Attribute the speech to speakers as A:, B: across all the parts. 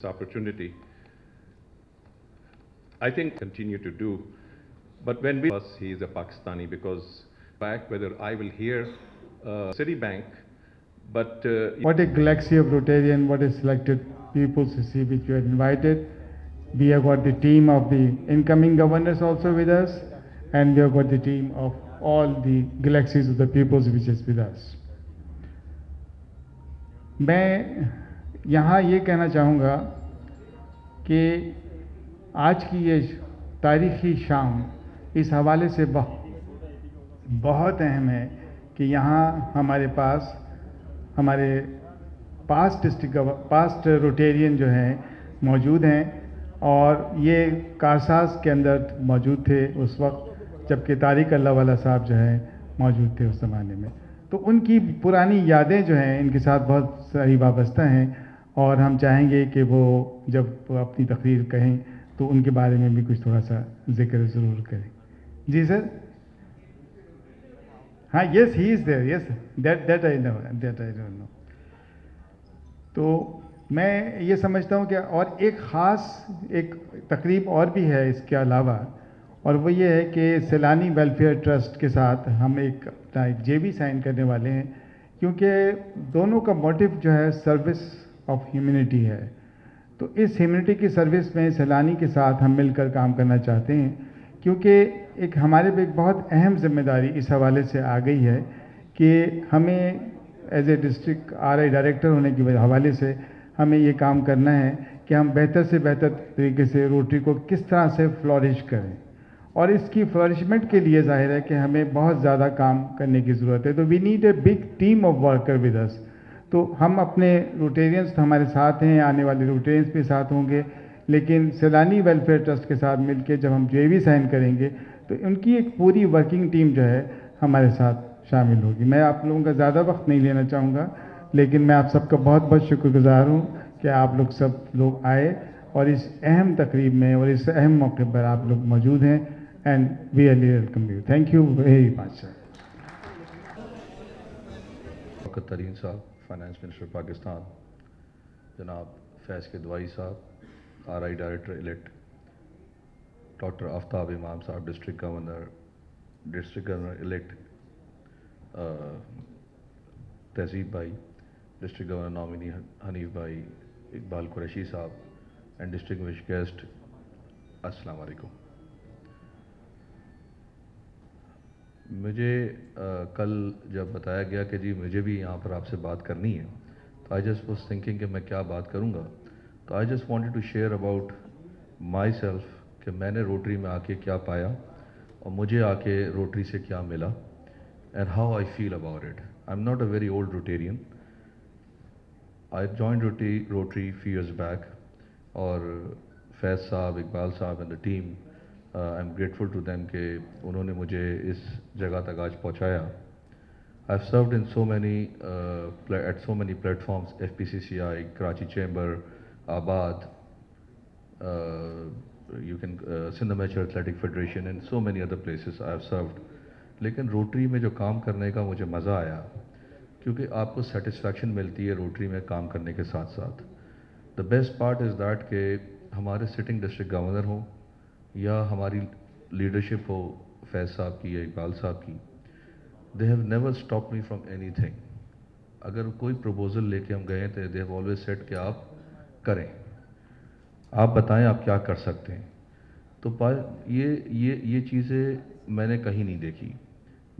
A: Opportunity. I think continue to do, but when we he is a Pakistani because back whether I will hear Citibank, but
B: what a galaxy of Rotarian, what a selected peoples you see which you are invited. We have got the team of the incoming governors also with us, and we have got the team of all the galaxies of the peoples which is with us. मैं यहाँ ये कहना चाहूँगा कि आज की ये तारीख़ी शाम इस हवाले से बहुत अहम है कि यहाँ हमारे पास हमारे पास्ट रोटेरियन जो हैं मौजूद हैं और ये कारसाज के अंदर मौजूद थे उस वक्त जबकि तारिक अल्लाह वाला साहब जो हैं मौजूद थे उस ज़माने में। तो उनकी पुरानी यादें जो हैं इनके साथ बहुत सारी वाबस्ता हैं और हम चाहेंगे कि वो जब अपनी तकरीर कहें तो उनके बारे में भी कुछ थोड़ा सा जिक्र ज़रूर करें। जी सर। हाँ, yes he is there, yes that I don't know. तो मैं ये समझता हूँ कि और एक ख़ास एक तकरीब और भी है इसके अलावा, और वो ये है कि सैलानी वेलफेयर ट्रस्ट के साथ हम एक जेबी साइन करने वाले हैं, क्योंकि दोनों का मोटिव जो है सर्विस ऑफ ह्यूमैनिटी है। तो इस ह्यूमैनिटी की सर्विस में सैलानी के साथ हम मिलकर काम करना चाहते हैं, क्योंकि एक हमारे पे एक बहुत अहम जिम्मेदारी इस हवाले से आ गई है कि हमें as a district RI director होने के हवाले से हमें ये काम करना है कि हम बेहतर से बेहतर तरीके से रोटरी को किस तरह से फ्लॉरिश करें, और इसकी फ्लॉरिशमेंट के लिए जाहिर है कि हमें बहुत ज़्यादा काम करने की ज़रूरत है। तो we need a big team of worker with us. तो हम अपने रोटेरियंस तो हमारे साथ हैं, आने वाले रोटेरियंस भी साथ होंगे, लेकिन सैलानी वेलफेयर ट्रस्ट के साथ मिलकर जब हम जेबी साइन करेंगे तो उनकी एक पूरी वर्किंग टीम जो है हमारे साथ शामिल होगी। मैं आप लोगों का ज़्यादा वक्त नहीं लेना चाहूँगा, लेकिन मैं आप सबका बहुत बहुत शुक्रगुजार हूँ कि आप लोग सब लोग आए और इस अहम तकरीब में और इस अहम मौके पर आप लोग मौजूद हैं, and we really welcome you. Thank you very much sir.
C: Shaukat Tareen साहब, फाइनेंस मिनिस्टर पाकिस्तान, जनाब फैज़ के दवाई साहब, RI director elect, doctor Aftab इमाम साहब, डिस्ट्रिक्ट गवर्नर इलेक्ट, तहजीब भाई, डिस्ट्रिक्ट गवर्नर नॉमिनी हनीफ भाई, इकबाल कुरैशी साहब, एंड डिस्ट्रिक्ट गेस्ट, अस्सलाम वालेकुम। मुझे कल जब बताया गया कि जी मुझे भी यहाँ पर आपसे बात करनी है, तो आई जस्ट वाज थिंकिंग कि मैं क्या बात करूँगा। तो I just wanted to share about myself कि मैंने रोटरी में आके क्या पाया और मुझे आके रोटरी से क्या मिला, and how I feel about it. I am not a very old Rotarian. I joined Rotary few years back, और फैज़ साहब, इकबाल साहब and the team, I am grateful to them कि उन्होंने मुझे इस जगह तक आज पहुँचाया। I have served in so many platforms, FPCCI, Karachi chamber, आबाद, you can Sindh Amateur Athletic Federation and so many other places I have served. लेकिन रोटरी में जो काम करने का मुझे मज़ा आया, क्योंकि आपको सेटिस्फैक्शन मिलती है रोटरी में काम करने के साथ साथ। The best part is that कि हमारे सिटिंग डिस्ट्रिक्ट गवर्नर हो या हमारी लीडरशिप हो फैज़ साहब की या इकबाल साहब की, they have never stop me from anything. अगर कोई प्रपोजल लेके हम गए तो दे हैव ऑलवेज सेड कि आप करें, आप बताएं आप क्या कर सकते हैं। तो ये चीज़ें मैंने कहीं नहीं देखी।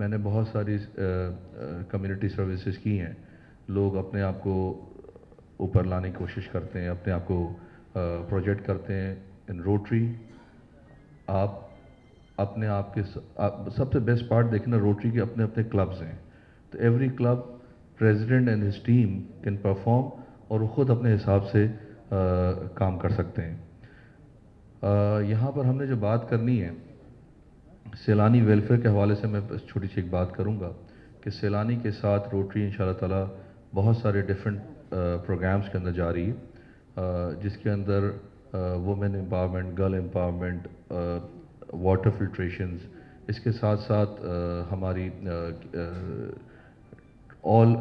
C: मैंने बहुत सारी कम्युनिटी सर्विसेज की हैं। लोग अपने आप को ऊपर लाने की कोशिश करते हैं, अपने आप को प्रोजेक्ट करते हैं। इन रोटरी आप अपने आप के सबसे बेस्ट पार्ट देखना, रोटरी के अपने अपने क्लब्स हैं। तो every club president and his team can perform, और वो ख़ुद अपने हिसाब से काम कर सकते हैं। यहाँ पर हमने जो बात करनी है सैलानी वेलफेयर के हवाले से, मैं बस छोटी सी एक बात करूँगा कि सैलानी के साथ रोटरी इंशाल्लाह ताला बहुत सारे डिफरेंट प्रोग्राम्स के अंदर जा रही है, जिसके अंदर women empowerment, girl empowerment, water filtrations, इसके साथ साथ हमारी ऑल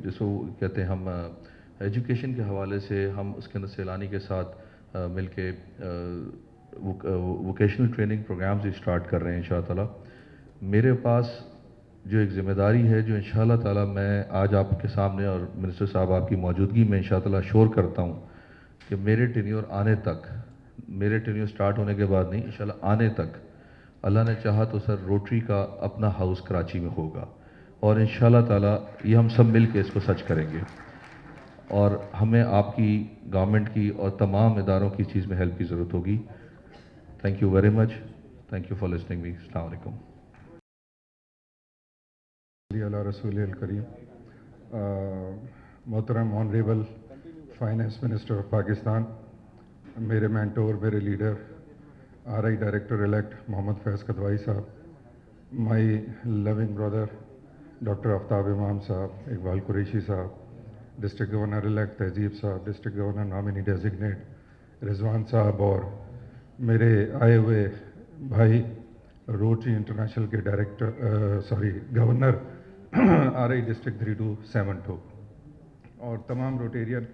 C: जिसको कहते हैं हम ایجوکیشن کے حوالے سے ہم اس کے اندر سیلانی کے ساتھ مل کے ووکیشنل ٹریننگ پروگرامز بھی اسٹارٹ کر رہے ہیں انشاء اللہ تعالیٰ. میرے پاس جو ایک ذمہ داری ہے جو انشاءاللہ تعالیٰ میں آج آپ کے سامنے اور منسٹر صاحب آپ کی موجودگی میں انشاء اللہ شور کرتا ہوں کہ میرے ٹینیور آنے تک، میرے ٹینیور سٹارٹ ہونے کے بعد نہیں، انشاءاللہ آنے تک اللہ نے چاہا تو سر روٹری کا اپنا ہاؤس کراچی میں ہوگا، اور انشاءاللہ تعالیٰ یہ ہم سب مل کے اس کو سچ کریں گے، اور ہمیں آپ کی گورنمنٹ کی اور تمام اداروں کی چیز میں ہیلپ کی ضرورت ہوگی. Thank you very much. Thank you for listening me. السلام علیکم.
D: علی رسول الکریم. محترم honourable finance minister of Pakistan, میرے مینٹور، میرے leader, R I director elect Muhammad Faiz Kidwai Sahib, my living Brother doctor آفتاب امام صاحب، اقبال قریشی صاحب، ڈسٹرکٹ گورنر الیکٹ تہذیب صاحب، ڈسٹرکٹ گورنر نامینی ڈیزگنیٹ رضوان صاحب، اور میرے آئے ہوئے بھائی روٹری انٹرنیشنل کے گورنر آر آئی ڈسٹرکٹ 3272، اور تمام روٹیرین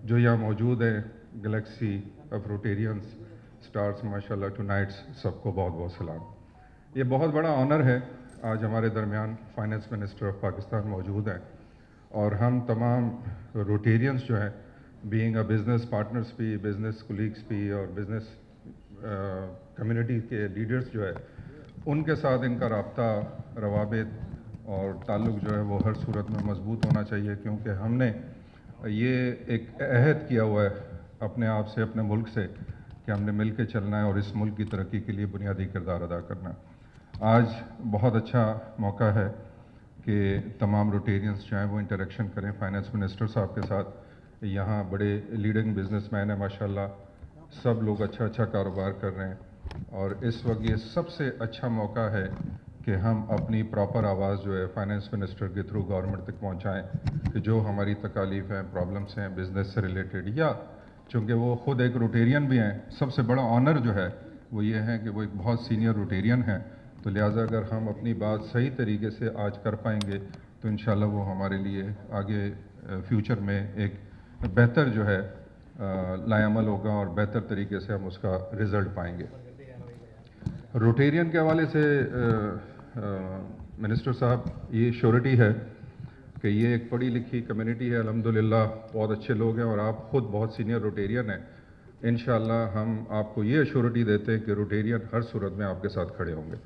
D: جو یہاں موجود ہیں، گلیکسی آف روٹیرینس، سٹارز ماشاء اللہ ٹو نائٹس، سب کو بہت بہت سلام. یہ بہت بڑا آنر ہے، آج ہمارے درمیان فائنانس منسٹر آف پاکستان موجود ہیں، اور ہم تمام روٹیرینس جو ہیں، بینگ اے بزنس پارٹنرس بھی، بزنس کولیگس بھی، اور بزنس کمیونٹی کے لیڈرز جو ہے، ان کے ساتھ ان کا رابطہ، روابط اور تعلق جو ہے وہ ہر صورت میں مضبوط ہونا چاہیے، کیونکہ ہم نے یہ ایک عہد کیا ہوا ہے اپنے آپ سے، اپنے ملک سے، کہ ہم نے مل کے چلنا ہے اور اس ملک کی ترقی کے لیے بنیادی کردار ادا کرنا ہے. آج بہت اچھا موقع ہے کہ تمام روٹیرینس جو ہیں وہ انٹریکشن کریں فائنانس منسٹر صاحب کے ساتھ. یہاں بڑے لیڈنگ بزنس مین ہیں ماشاءاللہ، سب لوگ اچھا اچھا کاروبار کر رہے ہیں، اور اس وقت یہ سب سے اچھا موقع ہے کہ ہم اپنی پراپر آواز جو ہے فائنانس منسٹر کے تھرو گورنمنٹ تک پہنچائیں، کہ جو ہماری تکالیف ہیں، پرابلمس ہیں بزنس سے ریلیٹڈ، یا چونکہ وہ خود ایک روٹیرین بھی ہیں، سب سے بڑا آنر جو ہے وہ یہ ہے کہ وہ ایک بہت سینئر روٹیرین ہیں، تو لہٰذا اگر ہم اپنی بات صحیح طریقے سے آج کر پائیں گے تو انشاءاللہ وہ ہمارے لیے آگے فیوچر میں ایک بہتر جو ہے لائے عمل ہوگا، اور بہتر طریقے سے ہم اس کا رزلٹ پائیں گے. روٹیرین کے حوالے سے منسٹر صاحب، یہ شیورٹی ہے کہ یہ ایک پڑھی لکھی کمیونٹی ہے، الحمدللہ بہت اچھے لوگ ہیں، اور آپ خود بہت سینئر روٹیرین ہیں. انشاءاللہ ہم آپ کو یہ ایشورٹی دیتے ہیں کہ روٹیرین ہر صورت میں آپ کے ساتھ کھڑے ہوں گے.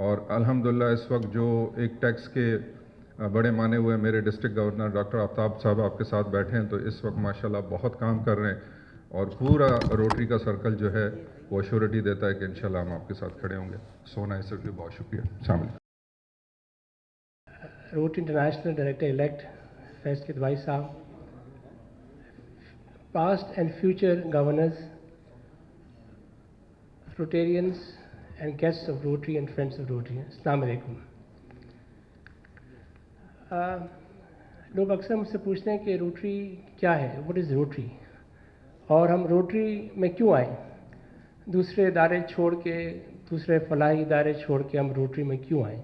D: اور الحمدللہ اس وقت جو ایک ٹیکس کے بڑے مانے ہوئے میرے ڈسٹرکٹ گورنر ڈاکٹر آفتاب صاحب آپ کے ساتھ بیٹھے ہیں، تو اس وقت ماشاءاللہ بہت کام کر رہے ہیں، اور پورا روٹری کا سرکل جو ہے وہ ایشورٹی دیتا ہے کہ انشاءاللہ ہم آپ کے ساتھ کھڑے ہوں گے. سونا اس لیے بہت شکریہ. السلام علیکم.
E: روٹری انٹرنیشنل ڈائریکٹر الیکٹ فیض قدوائی صاحب، past and future governors, Rotarians and guests of Rotary and friends of Rotary. Assalamu alaikum. لوگ اکثر مجھ سے پوچھتے ہیں کہ روٹری کیا ہے، what is Rotary، اور ہم روٹری میں کیوں آئے، دوسرے ادارے چھوڑ کے، دوسرے فلاحی ادارے چھوڑ کے ہم روٹری میں کیوں آئیں.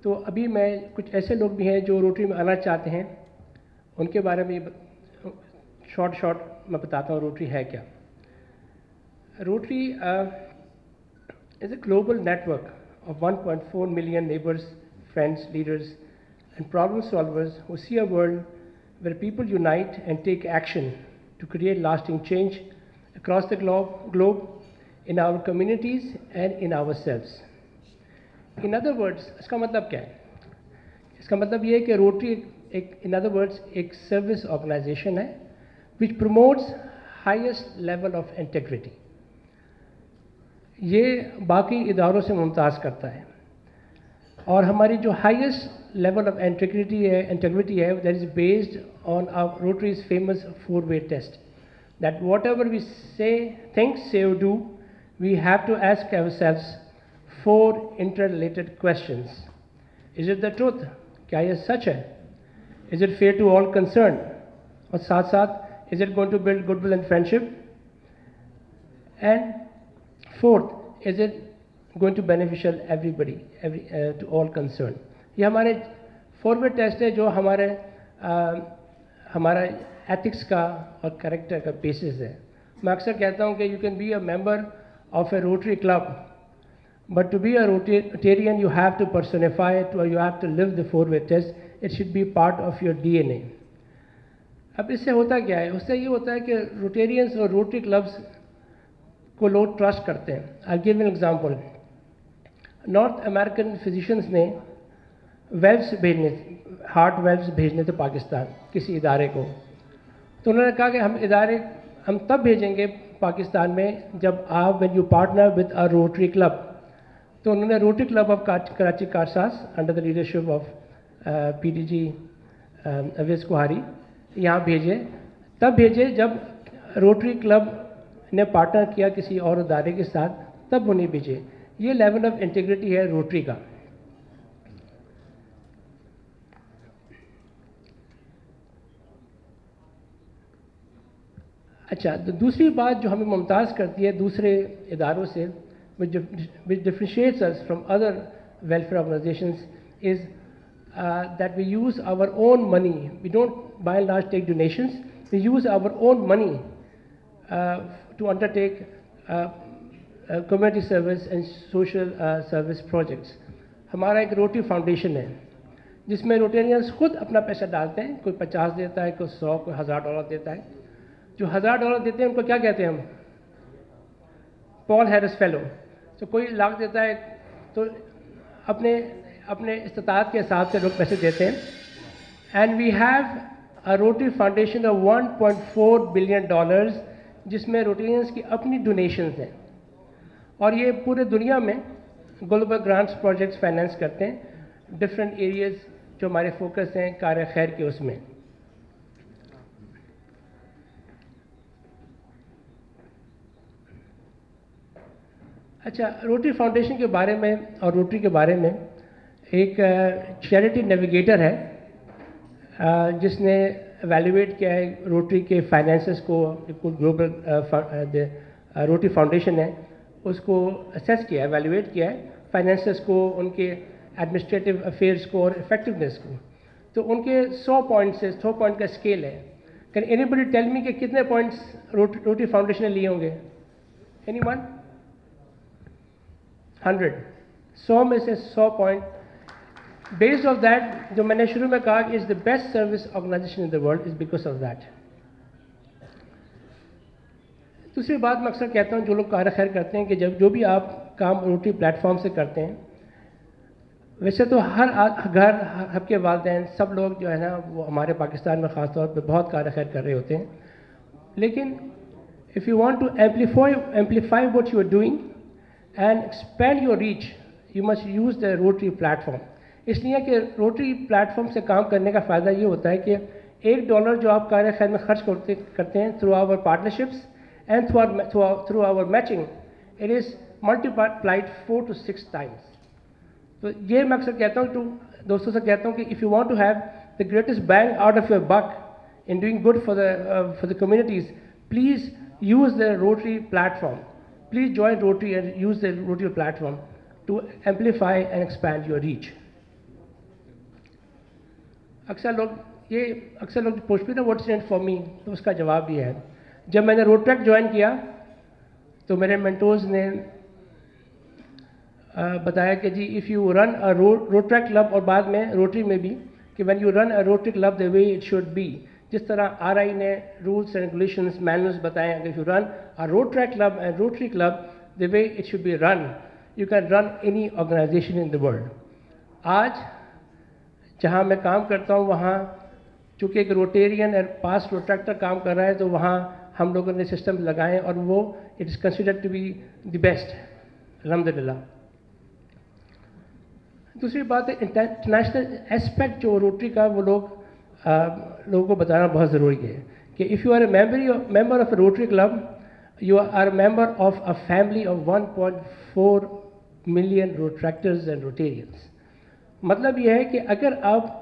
E: تو ابھی میں کچھ ایسے لوگ بھی ہیں جو روٹری میں آنا چاہتے ہیں، ان کے بارے میں شارٹ میں بتاتا ہوں روٹری ہے کیا. Rotary is a global network of 1.4 million neighbors, friends, leaders, and problem solvers who see a world where people unite and take action to create lasting change across the globe, in our communities and in ourselves. In other words, اس کا مطلب کیا ہے؟ اس کا مطلب یہ ہے کہ Rotary in other words ایک سروس آرگنائزیشن ہے which promotes highest level of integrity. یہ باقی اداروں سے ممتاز کرتا ہے، اور ہماری جو ہائیسٹ لیول آف انٹیگریٹی ہے that is based on our Rotary's famous 4-way test that whatever we say think say or do we have to ask ourselves 4 interrelated questions. Is it the truth, کیا یہ سچ ہے؟ Is it fair to all concerned, اور ساتھ ساتھ is it going to build goodwill and friendship, and fourth, is it going to beneficial everybody, to all concerned. یہ ہمارے 4-way test ہے جو ہمارے हमारा एथिक्स का और कैरेक्टर का बेसिस है। मैं अक्सर कहता हूँ कि you can be a member of A rotary club, but to be a Rotarian you have to personify it, or you have to live the four-way test. It should be part of your DNA. अब इससे होता क्या है? उससे ये होता है कि रोटेरियंस और रोटरी क्लब्स को लोग ट्रस्ट करते हैं। I give an example. North American physicians ने वेल्व्स भेजने, हार्ट वेल्व्स भेजने थे पाकिस्तान किसी इदारे को, तो उन्होंने कहा कि हम तब भेजेंगे पाकिस्तान में जब आप when you partner with a Rotary club. तो उन्होंने Rotary club of Karachi Karsaz under the leadership of PDG Awais Kuhari यहाँ भेजे। तब भेजे जब रोटरी क्लब ने पार्टनर किया किसी और इदारे के साथ, तब उन्हें भेजे। ये लेवल ऑफ इंटीग्रिटी है रोटरी का। अच्छा, तो दूसरी बात जो हमें मुमताज़ करती है दूसरे इदारों से, which differentiates us from other welfare organizations, is that we use our own money. We don't by and large take donations. We use our own money to undertake community service and social service projects. हमारा एक rotary foundation है जिसमें Rotarians खुद अपना पैसा डालते हैं। कोई 50 देता है, कोई 100, कोई $1000 देता है। जो $1000 देते हैं उनको क्या कहते हैं हम? Paul Harris fellow. तो कोई लाख देता है तो अपने इस्तात के हिसाब से लोग पैसे देते हैं। And we have a Rotary foundation of $1.4 billion जिसमें रोटेरियंस की अपनी डोनेशंस हैं, और ये पूरे दुनिया में ग्लोबल ग्रांट्स प्रोजेक्ट्स फाइनेंस करते हैं डिफरेंट एरियाज़ जो हमारे फोकस हैं कार्य खैर के उसमें। अच्छा, रोटरी फाउंडेशन के बारे में और रोटरी के बारे में एक चैरिटी नेविगेटर है जिसने एवेल्युएट किया है रोटरी के फाइनेंसेस को। ग्लोबल रोटरी फाउंडेशन है उसको असेस किया है, एवेल्युएट किया है फाइनेंसेस को, उनके एडमिनिस्ट्रेटिव अफेयर्स को और इफेक्टिवनेस को। तो उनके 100 पॉइंट्स है, 100 पॉइंट का स्केल है। कैन एनीबडी टेल मी कि कितने पॉइंट्स रोटरी फाउंडेशन ने लिए होंगे? एनीवन? 100। 100 में से 100 पॉइंट। बेस्ड ऑफ दैट, जो मैंने शुरू में कहा कि is the best service organisation in the world, is because of that. दूसरी बात मैं अक्सर कहता हूँ जो लोग कार्य खैर करते हैं कि जब जो भी आप काम रोटरी प्लेटफॉर्म से करते हैं, वैसे तो हर घर, आपके वालिदैन, सब लोग जो है ना वो हमारे पाकिस्तान में ख़ास तौर पे बहुत कार्य खैर कर रहे होते हैं। लेकिन if you want to amplify what you are doing and expand your reach, you must use the Rotary platform. इसलिए कि रोटरी प्लेटफॉर्म से काम करने का फ़ायदा ये होता है कि $1 जो आप कार्य खैर में खर्च करते हैं through our partnerships and through our matching, it is multiplied 4 to 6 times. तो ये मैं अक्सर कहता हूँ दोस्तों से कहता हूँ कि if you want to have the greatest bang out of your buck in doing good for the communities, please use the Rotary platform. Please join Rotary and use the Rotary platform to amplify and expand your reach. अक्सर लोग पूछते हैं what's in it for me, तो उसका जवाब भी है। जब मैंने रोट्रैक ज्वाइन किया तो मेरे मेंटोर्स ने बताया कि जी if you run a Rotaract club, और बाद में रोटरी में भी, कि when you run a Rotary club the way it should be, जिस तरह RI ने रूल्स एंड रेगुलेशंस मैनुअल्स बताए, अगर you run a Rotaract club and Rotary club the way it should be run, you can run any organisation in the world. आज जहाँ मैं काम करता हूँ वहाँ चूँकि एक रोटेरियन और पास रोट्रैक्टर काम कर रहा है, तो वहाँ हम लोगों ने सिस्टम लगाए और वो it is considered to be the best, अल्हम्दुलिल्लाह। दूसरी बात है इंटरनेशनल एस्पेक्ट जो रोटरी का, वो लोगों को बताना बहुत ज़रूरी है कि if you are a member of a Rotary club, you are member of a family of 1.4 million Rotaractors and Rotarians. मतलब यह है कि अगर आप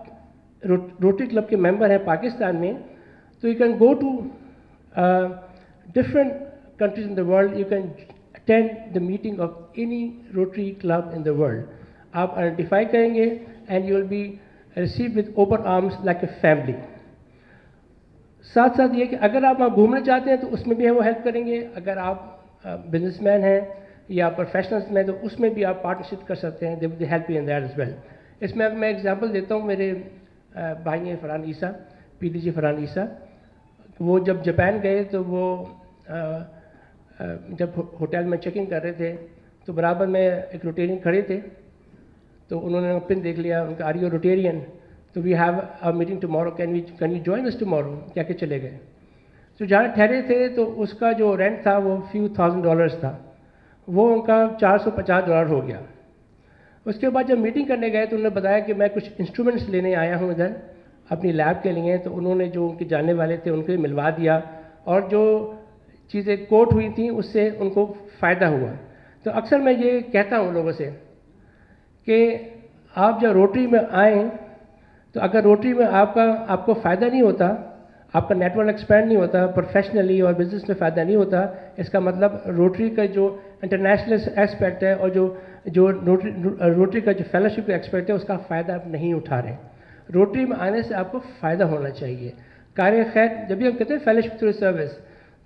E: रोटरी क्लब के मेंबर हैं पाकिस्तान में, तो you can go to different countries in the world, you can attend the meeting of any Rotary club in the world. आप आइडेंटिफाई करेंगे and you will be received with open arms like a family. साथ साथ ये कि अगर आप वहाँ घूमना चाहते हैं तो उसमें भी वो हेल्प करेंगे, अगर आप बिजनेसमैन हैं या प्रोफेशनल्स में तो उसमें भी आप पार्टनरशिप कर सकते हैं, they will help you in that as well. इसमें मैं एग्जांपल देता हूँ, मेरे भाई हैं फरहान ईसा, पीडीजी फरहान ईसा, वो जब जापान गए तो वो जब होटल में चेकिंग कर रहे थे तो बराबर में एक रोटेरियन खड़े थे, तो उन्होंने पिन देख लिया, उनका आर यू रोटेरियन, तो we have a meeting tomorrow, can you join us tomorrow, क्या के चले गए. तो जहाँ ठहरे थे तो उसका जो रेंट था वो few $1000 था, वो उनका $450 हो गया. उसके बाद जब मीटिंग करने गए तो उन्होंने बताया कि मैं कुछ इंस्ट्रूमेंट्स लेने आया हूँ इधर अपनी लैब के लिए, तो उन्होंने जो उनके जानने वाले थे उनको मिलवा दिया, और जो चीज़ें कोट हुई थी उससे उनको फ़ायदा हुआ. तो अक्सर मैं ये कहता हूँ लोगों से कि आप जब रोटरी में आएँ तो अगर रोटरी में आपको फ़ायदा नहीं होता, आपका नेटवर्क एक्सपेंड नहीं होता, प्रोफेशनली और बिजनेस में फ़ायदा नहीं होता, इसका मतलब रोटरी का जो इंटरनेशनल एस्पेक्ट है और जो रोटरी का जो फेलोशिप का एस्पेक्ट है उसका फ़ायदा आप नहीं उठा रहे. रोटरी में आने से आपको फ़ायदा होना चाहिए. कार्य खैर जब भी हम कहते हैं फेलोशिप थ्रू सर्विस,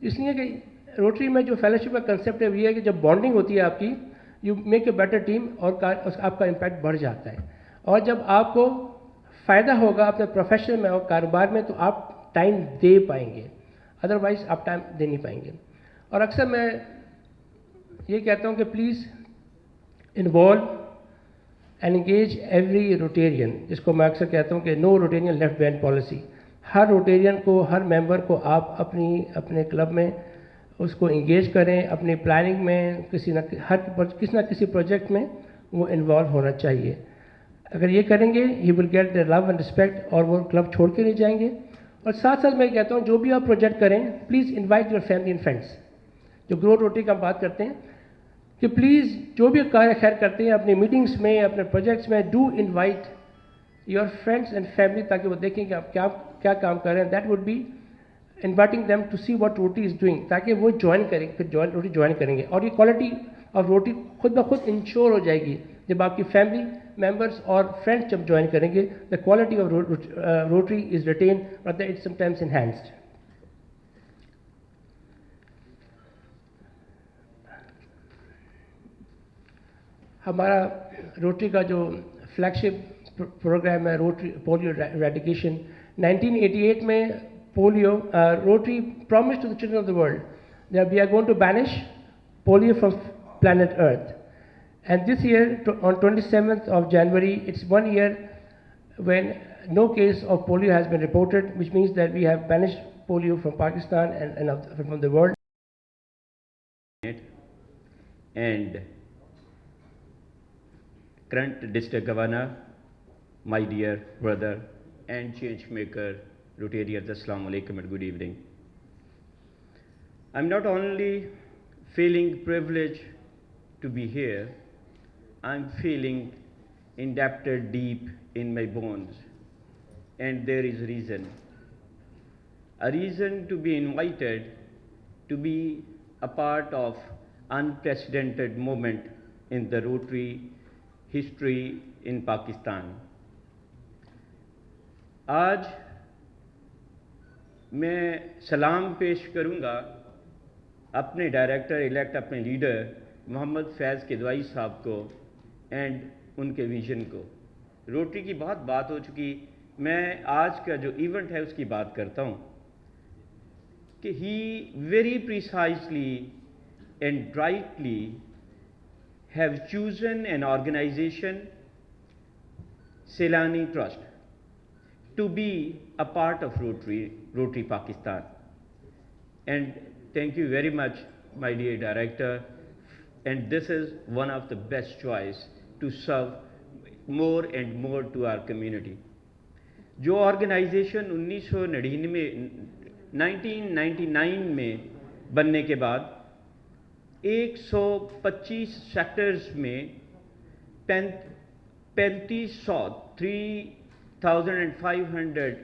E: इसलिए कि रोटरी में जो फेलोशिप का कंसेप्ट है वो ये है कि जब बॉन्डिंग होती है आपकी, you make a better team और आपका इम्पैक्ट बढ़ जाता है. और जब आपको फ़ायदा होगा अपने प्रोफेशन में और कारोबार में तो आप टाइम दे पाएंगे, अदरवाइज आप टाइम दे नहीं पाएंगे. और अक्सर मैं ये कहता हूँ कि please involve and engage every Rotarian, जिसको मैं अक्सर कहता हूँ कि no Rotarian left behind policy. हर रोटेरियन को, हर मेंबर को आप अपने क्लब में उसको इंगेज करें, अपनी प्लानिंग में किसी न किसी प्रोजेक्ट में वो इन्वॉल्व होना चाहिए. अगर ये करेंगे he will get the love and respect, और वो क्लब छोड़ के नहीं जाएंगे. और साथ साथ मैं कहता हूँ जो भी आप प्रोजेक्ट करें please invite your family and friends. जो ग्रो रोटरी का हम बात करते हैं कि प्लीज़ जो भी कार्य खैर करते हैं अपनी मीटिंग्स में, अपने प्रोजेक्ट्स में, do invite your friends and family, ताकि वो देखें कि आप क्या काम कर रहे हैं. That would be inviting them to see what Rotary is doing, ताकि वो ज्वाइन करें, फिर रोटरी ज्वाइन करेंगे. और ये क्वालिटी ऑफ रोटरी खुद ब खुद इंश्योर हो जाएगी जब आपकी फैमिली मेंबर्स और फ्रेंड्स जब ज्वाइन करेंगे. The quality of Rotary is retain और इट्स समटाइम्स इनहैंस्ड. हमारा रोटरी का जो फ्लैगशिप प्रोग्राम है रोटरी पोलियो एरेडिकेशन, 1988 में polio Rotary promise to the children of the world that we are going to banish polio from planet Earth. And this year, on 27th of January, it's 1 year when no case of polio has been reported, which means that we have banished polio from Pakistan and from the world.
F: And current district governor, my dear brother and change maker, Rotarians, Assalamu alaikum and good evening. I'm not only feeling privileged to be here, I'm feeling indebted deep in my bones, and there is a reason to be invited to be a part of unprecedented moment in the Rotary history in Pakistan. आज मैं सलाम पेश करूँगा अपने director elect, अपने leader Mohammad फैज़ किदवाई साहब को and उनके विजन को. रोटरी की बहुत बात हो चुकी, मैं आज का जो इवेंट है उसकी बात करता हूँ कि he very precisely and rightly have chosen an organisation Saylani trust to be a part of Rotary Pakistan. And thank you very much, my dear director. And this is one of the best choice to serve more and more to our community. जो organization 1999 में बनने के बाद 125 sectors में 3,500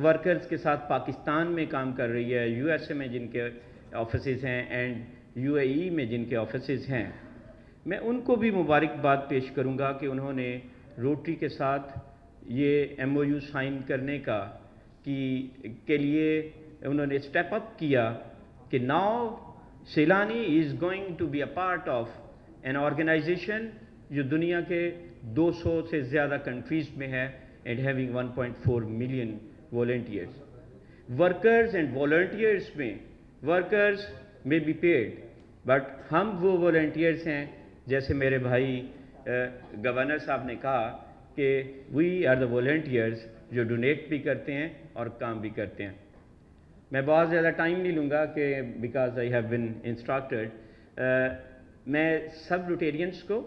F: workers के साथ पाकिस्तान में काम कर रही है, यूएसए में जिनके ऑफिसेज हैं एंड यूएई में जिनके ऑफिसेज हैं. मैं उनको भी मुबारकबाद पेश करूंगा कि उन्होंने रोटरी के साथ ये MOU साइन करने का के लिए उन्होंने स्टेप अप किया कि now Saylani is going to be a part of an organisation जो दुनिया के 200 से ज़्यादा कंट्रीज़ में है and having 1.4 million volunteers. Workers and volunteers में वर्कर्स में बी पेड, बट हम वो वॉलंटियर्स हैं जैसे मेरे भाई गवर्नर साहब ने कहा कि वी आर द वॉलंटियर्स जो डोनेट भी करते हैं और काम भी करते हैं. मैं बहुत ज़्यादा टाइम नहीं लूँगा कि because I have been instructed. मैं सब रोटेरियंस को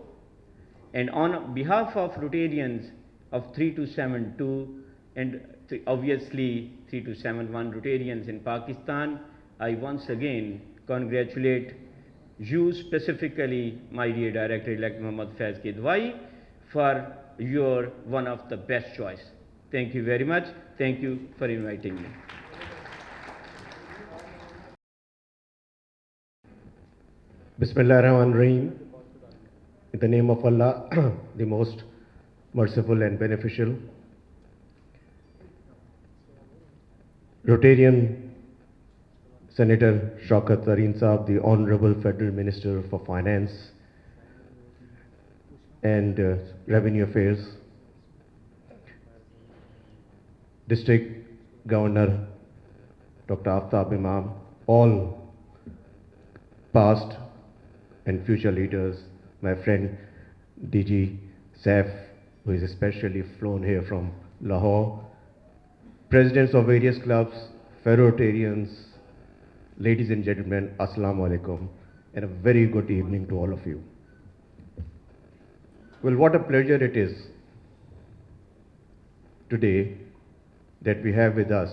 F: and on behalf of Rotarians of 3272 and obviously 3271 Rotarians in Pakistan, I once again congratulate you specifically, my dear Director-elect Mohammad Faiz Kidwai, for your one of the best choice. Thank you very much. Thank you for inviting me.
G: Bismillah ar-Rahman ar-Rahim. In the name of Allah, the most merciful and beneficial. Rotarian Senator Shaukat Tareen Saab, the Honorable Federal Minister for Finance and Revenue Affairs, District Governor Dr. Aftab Imam, all past and future leaders, my friend DG Saif, who is especially flown here from Lahore, presidents of various clubs, fellow Rotarians, ladies and gentlemen, Assalamu alaikum, and a very good evening to all of you. Well, what a pleasure it is today that we have with us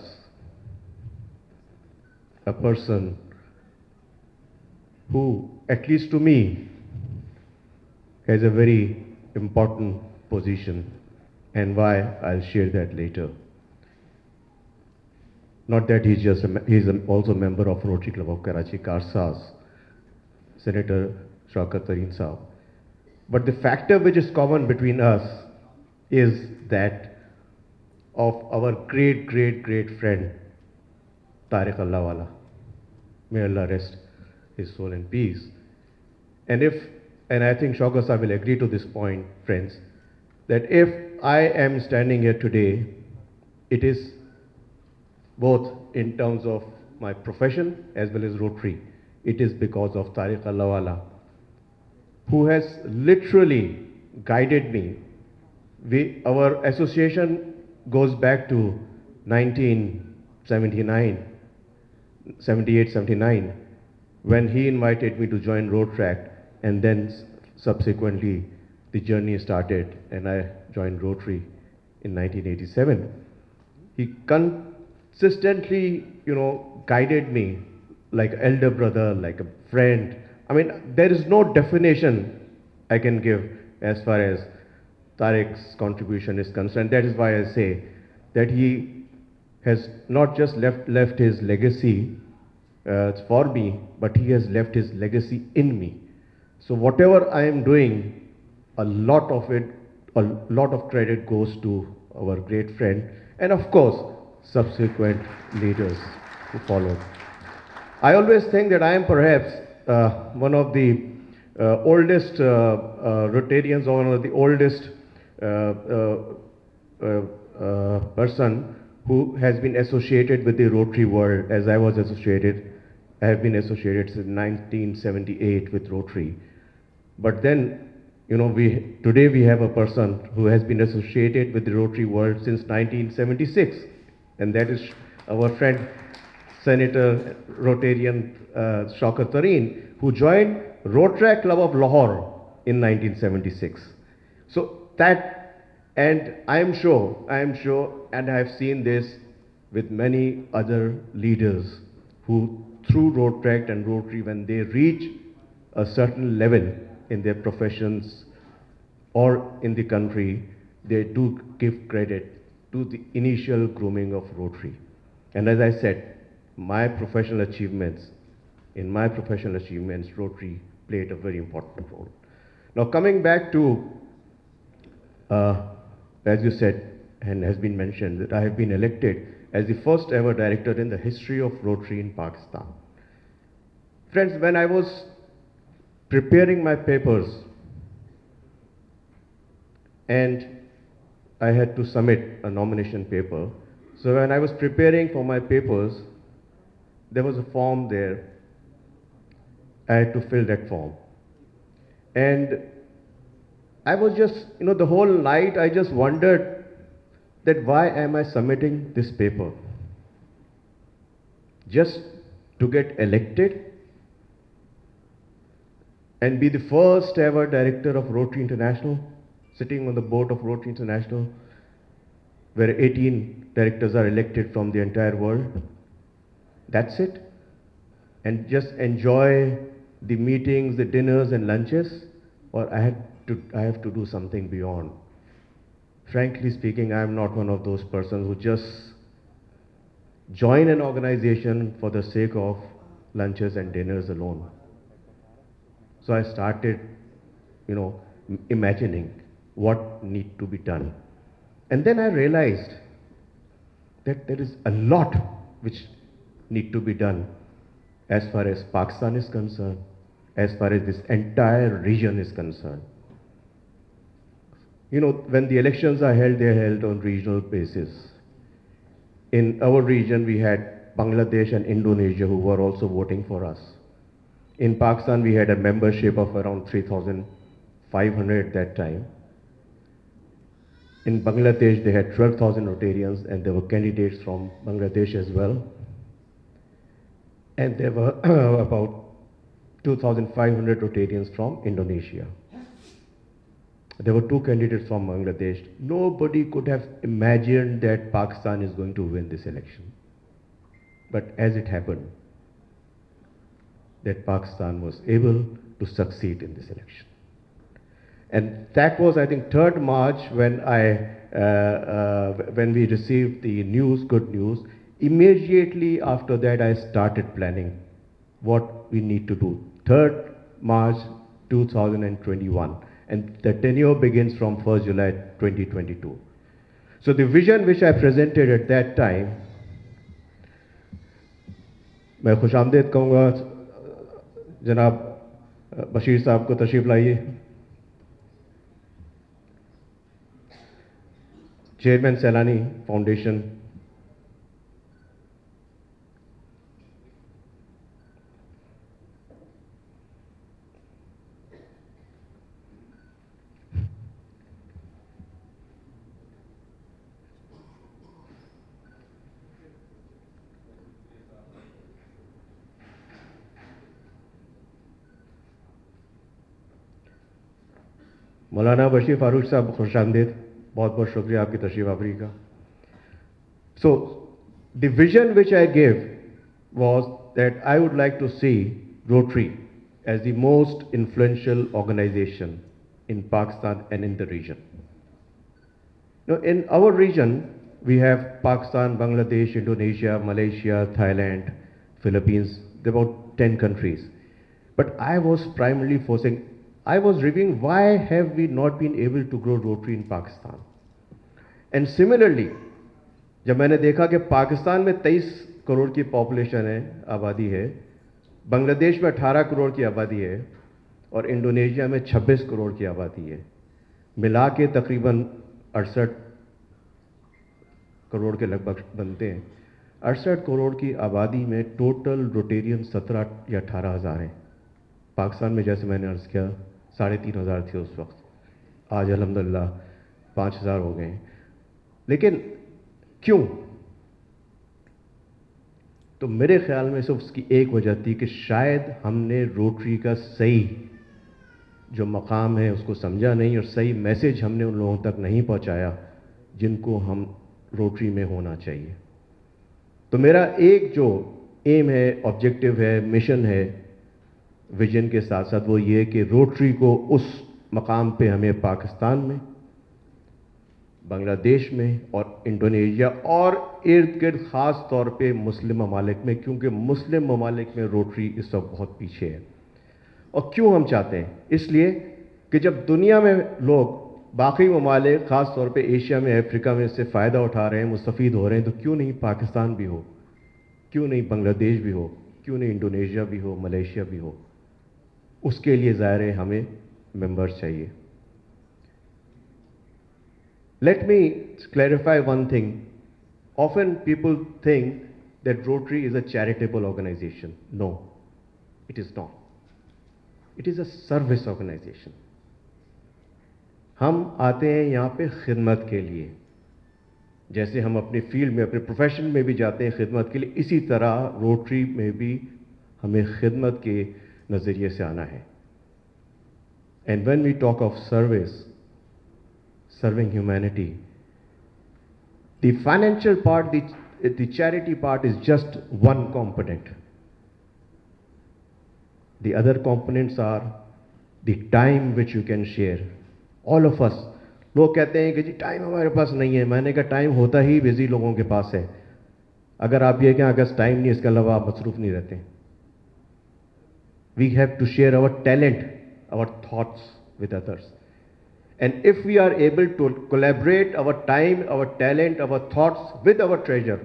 G: a person who, at least to me, has a very important position, and why I'll share that later. Not that he's also a member of Rotary Club of Karachi, Karsas, Senator Shaukat Tareen Saab. But the factor which is common between us is that of our great friend Tariq Allahwala. May Allah rest his soul in peace. And I think Shaukat Saab will agree to this point, friends, that if I am standing here today, it is both in terms of my profession as well as Rotary. It is because of Tariq Allahwala, who has literally guided me. Our association goes back to 78-79, when he invited me to join Rotract, and then subsequently the journey started and I joined Rotary in 1987. He consistently, guided me like an elder brother, like a friend. I mean, there is no definition I can give as far as Tariq's contribution is concerned. That is why I say that he has not just left his legacy for me, but he has left his legacy in me. So whatever I am doing, a lot of credit goes to our great friend, and of course, subsequent leaders who followed. I always think that I am perhaps one of the oldest Rotarians, or one of the oldest person who has been associated with the Rotary world, as I was associated. I have been associated since 1978 with Rotary. But then, today we have a person who has been associated with the Rotary world since 1976, and that is our friend Senator Rotarian Shaukat Tareen, who joined Rotary Club of Lahore in 1976. So that, and I am sure, and I have seen this with many other leaders who, through Rotract and Rotary, when they reach a certain level in their professions or in the country, they do give credit to the initial grooming of Rotary. And as I said, in my professional achievements, Rotary played a very important role. Now coming back to, as you said, and has been mentioned that I have been elected as the first ever director in the history of Rotary in Pakistan. Friends, when I was preparing my papers and I had to submit a nomination paper, so when I was preparing for my papers, there was a form there. I had to fill that form. And I was just, the whole night I just wondered that why am I submitting this paper? Just to get elected and be the first ever director of Rotary International, sitting on the board of Rotary International, where 18 directors are elected from the entire world. That's it? And just enjoy the meetings, the dinners and lunches? Or I have to do something beyond? Frankly speaking, I am not one of those persons who just join an organization for the sake of lunches and dinners alone. So I started, imagining what need to be done. And then I realized that there is a lot which need to be done as far as Pakistan is concerned, as far as this entire region is concerned. When the elections are held, they are held on regional basis. In our region, we had Bangladesh and Indonesia who were also voting for us. In Pakistan, we had a membership of around 3,500 at that time. In Bangladesh, they had 12,000 Rotarians, and there were candidates from Bangladesh as well. And there were about 2,500 Rotarians from Indonesia. There were 2 candidates from Bangladesh. Nobody could have imagined that Pakistan is going to win this election. But as it happened, that Pakistan was able to succeed in this election. And that was, I think, 3rd March when when we received the news, good news. Immediately after that, I started planning what we need to do. 3rd March 2021. And the tenure begins from 1st July 2022. So the vision which I presented at that time, मैं खुशामदीद कहूँगा जनाब बशीर साहब को तशरीफ लाइए, chairman सैलानी foundation, मौलाना बशीर फारूक साहब खुशामदीद, बहुत बहुत शुक्रिया आपकी तशरीफ आवरी का. So the vision which I gave was that I would like to see Rotary as the most influential organization in Pakistan and in the region. Now, in our region, we have Pakistan, Bangladesh, Indonesia, Malaysia, Thailand, Philippines, there are about 10 countries. But I was primarily I was reviewing why have we not been able to grow Rotary in Pakistan. And similarly, जब मैंने देखा कि पाकिस्तान में 23 करोड़ की population है, आबादी है, बांग्लादेश में 18 करोड़ की आबादी है और इंडोनेशिया में 26 करोड़ की आबादी है, मिला के तकरीबन 68 करोड़ के लगभग बनते हैं. 68 करोड़ की आबादी में टोटल रोटेरियन 17 या 18 हज़ार हैं. पाकिस्तान में जैसे मैंने अर्ज़ किया 3,500 थे उस वक्त, आज अल्हम्दुलिल्लाह 5,000 हो गए. लेकिन क्यों? तो मेरे ख्याल में सिर्फ उसकी एक वजह थी कि शायद हमने रोटरी का सही जो मकाम है उसको समझा नहीं और सही मैसेज हमने उन लोगों तक नहीं पहुंचाया जिनको हम रोटरी में होना चाहिए. तो मेरा एक जो एम है, ऑब्जेक्टिव है, मिशन है, विजन के साथ साथ वो ये कि रोटरी को उस मकाम पे हमें पाकिस्तान में, बांग्लादेश में और इंडोनेशिया और इर्द गिर्द ख़ास तौर पे मुस्लिम ममालिक में, क्योंकि मुस्लिम ममालिक में रोटरी इस वक्त बहुत पीछे है. और क्यों हम चाहते हैं? इसलिए कि जब दुनिया में लोग बाकी ममालिक ख़ास तौर पे एशिया में, अफ्रीका में इससे फ़ायदा उठा रहे हैं, मुस्तफ़ीद हो रहे हैं, तो क्यों नहीं पाकिस्तान भी हो, क्यों नहीं बांग्लादेश भी हो, क्यों नहीं इंडोनेशिया भी हो, मलेशिया भी हो? उसके लिए ज़ाहिर है हमें मेंबर्स चाहिए. Let me clarify one thing. Often people think that Rotary is a charitable organization. No, it is not. It is a service organization. हम आते हैं यहाँ पे खिदमत के लिए, जैसे हम अपने फील्ड में, अपने प्रोफेशन में भी जाते हैं खिदमत के लिए, इसी तरह रोटरी में भी हमें खिदमत के नज़रिए से आना है. And when we talk of service, serving humanity, the financial part, the charity part is just one component. The other components are the time which you can share. All of us, लोग कहते हैं कि जी time हमारे पास नहीं है. मैंने कहा time होता ही बिजी लोगों के पास है. अगर आप ये कहें अगर टाइम नहीं, इसके अलावा आप मसरूफ नहीं रहते. We have to share our talent, our thoughts with others. And if we are able to collaborate our time, our talent, our thoughts with our treasure,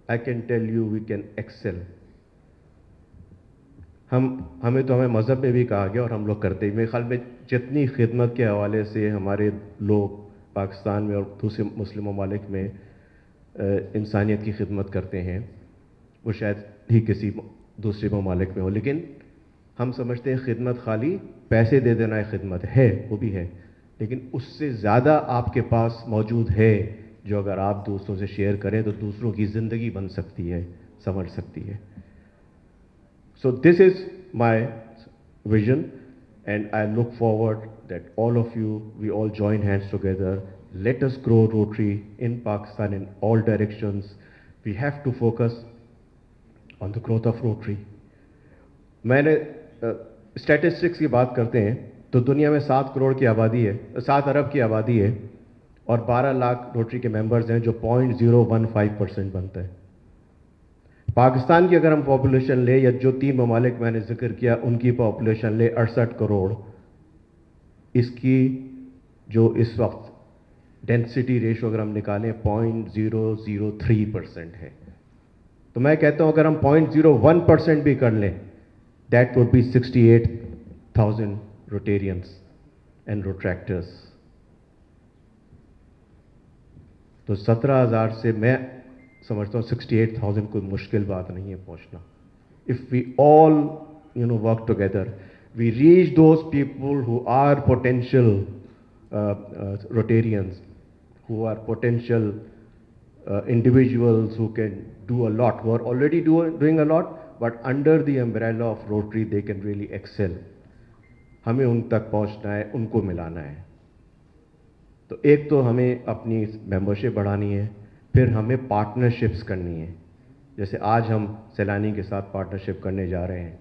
G: I can tell you we can excel. हमें मज़हब में भी कहा गया और हम लोग करते हैं. मेरे ख्याल में जितनी खिदमत के हवाले से हमारे लोग पाकिस्तान में और दूसरे मुस्लिम ममालिक में इंसानियत की खिदमत करते हैं, वो शायद ही किसी दूसरे ममालिक में हो. लेकिन हम समझते हैं खिदमत खाली पैसे दे देना है. खिदमत है, वो भी है, लेकिन उससे ज़्यादा आपके पास मौजूद है जो अगर आप दूसरों से शेयर करें तो दूसरों की ज़िंदगी बन सकती है, संवर सकती है. So this is my vision, and I look forward that all of you, we all join hands together. Let us grow Rotary in Pakistan in all directions. We have to focus on the growth of Rotary. मैंने statistics की बात करते हैं तो दुनिया में 7 करोड़ की आबादी है, 7 अरब की आबादी है, और 12 लाख रोटरी के मेंबर्स हैं, जो 0.015% बनता है. पाकिस्तान की अगर हम पॉपुलेशन ले, या जो 3 ममालिक मैंने जिक्र किया उनकी पॉपुलेशन ले 68 करोड़, इसकी जो इस वक्त डेंसिटी रेशो अगर हम निकालें 0.003% है. तो मैं कहता हूं अगर हम 0.01% भी कर लें, that would be 68,000 Rotarians and Rotractors. तो 17,000 से मैं समझता हूँ 68,000 कोई मुश्किल बात नहीं है पहुँचना. If we all work together, we reach those people who are potential Rotarians, who are potential individuals who can do a lot, who are already doing a lot, but under the umbrella of Rotary they can really excel. हमें उन तक पहुंचना है, उनको मिलाना है. तो एक तो हमें अपनी मेंबरशिप बढ़ानी है, फिर हमें पार्टनरशिप्स करनी है. जैसे आज हम सैलानी के साथ पार्टनरशिप करने जा रहे हैं.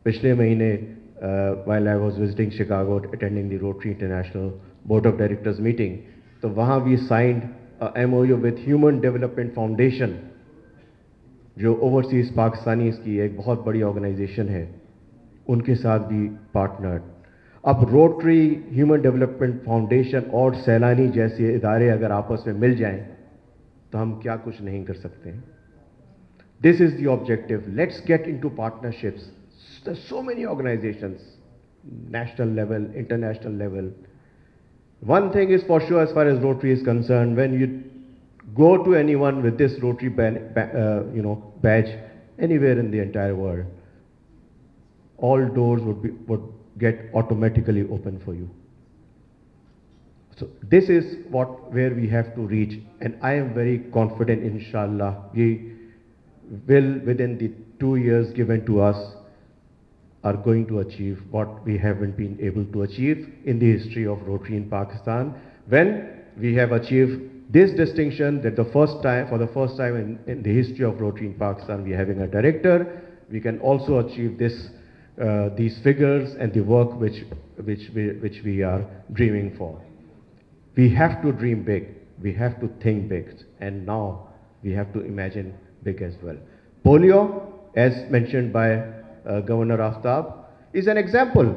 G: पिछले महीने while I was visiting Chicago attending the Rotary International Board of Directors meeting, तो वहाँ we signed a MOU with Human Development Foundation, जो ओवरसीज़ पाकिस्तानीज़ की एक बहुत बड़ी ऑर्गेनाइजेशन है, उनके साथ भी पार्टनर. अब रोटरी, ह्यूमन डेवलपमेंट फाउंडेशन और सैलानी जैसे इदारे अगर आपस में मिल जाएं तो हम क्या कुछ नहीं कर सकते. This is the objective. Let's get into partnerships. So many organisations, national level, international level. One thing is for sure as far as Rotary is concerned, when you go to anyone with this Rotary badge anywhere in the entire world, all doors would get automatically open for you. So this is where we have to reach, and I am very confident, inshallah, we will within the 2 years given to us are going to achieve what we haven't been able to achieve in the history of Rotary in Pakistan. When we have achieved this distinction that for the first time in the history of Rotary in Pakistan, we are having a director, we can also achieve these figures and the work which we are dreaming for. We have to dream big, we have to think big, and now we have to imagine big as well. Polio, as mentioned by Governor Aftab, is an example.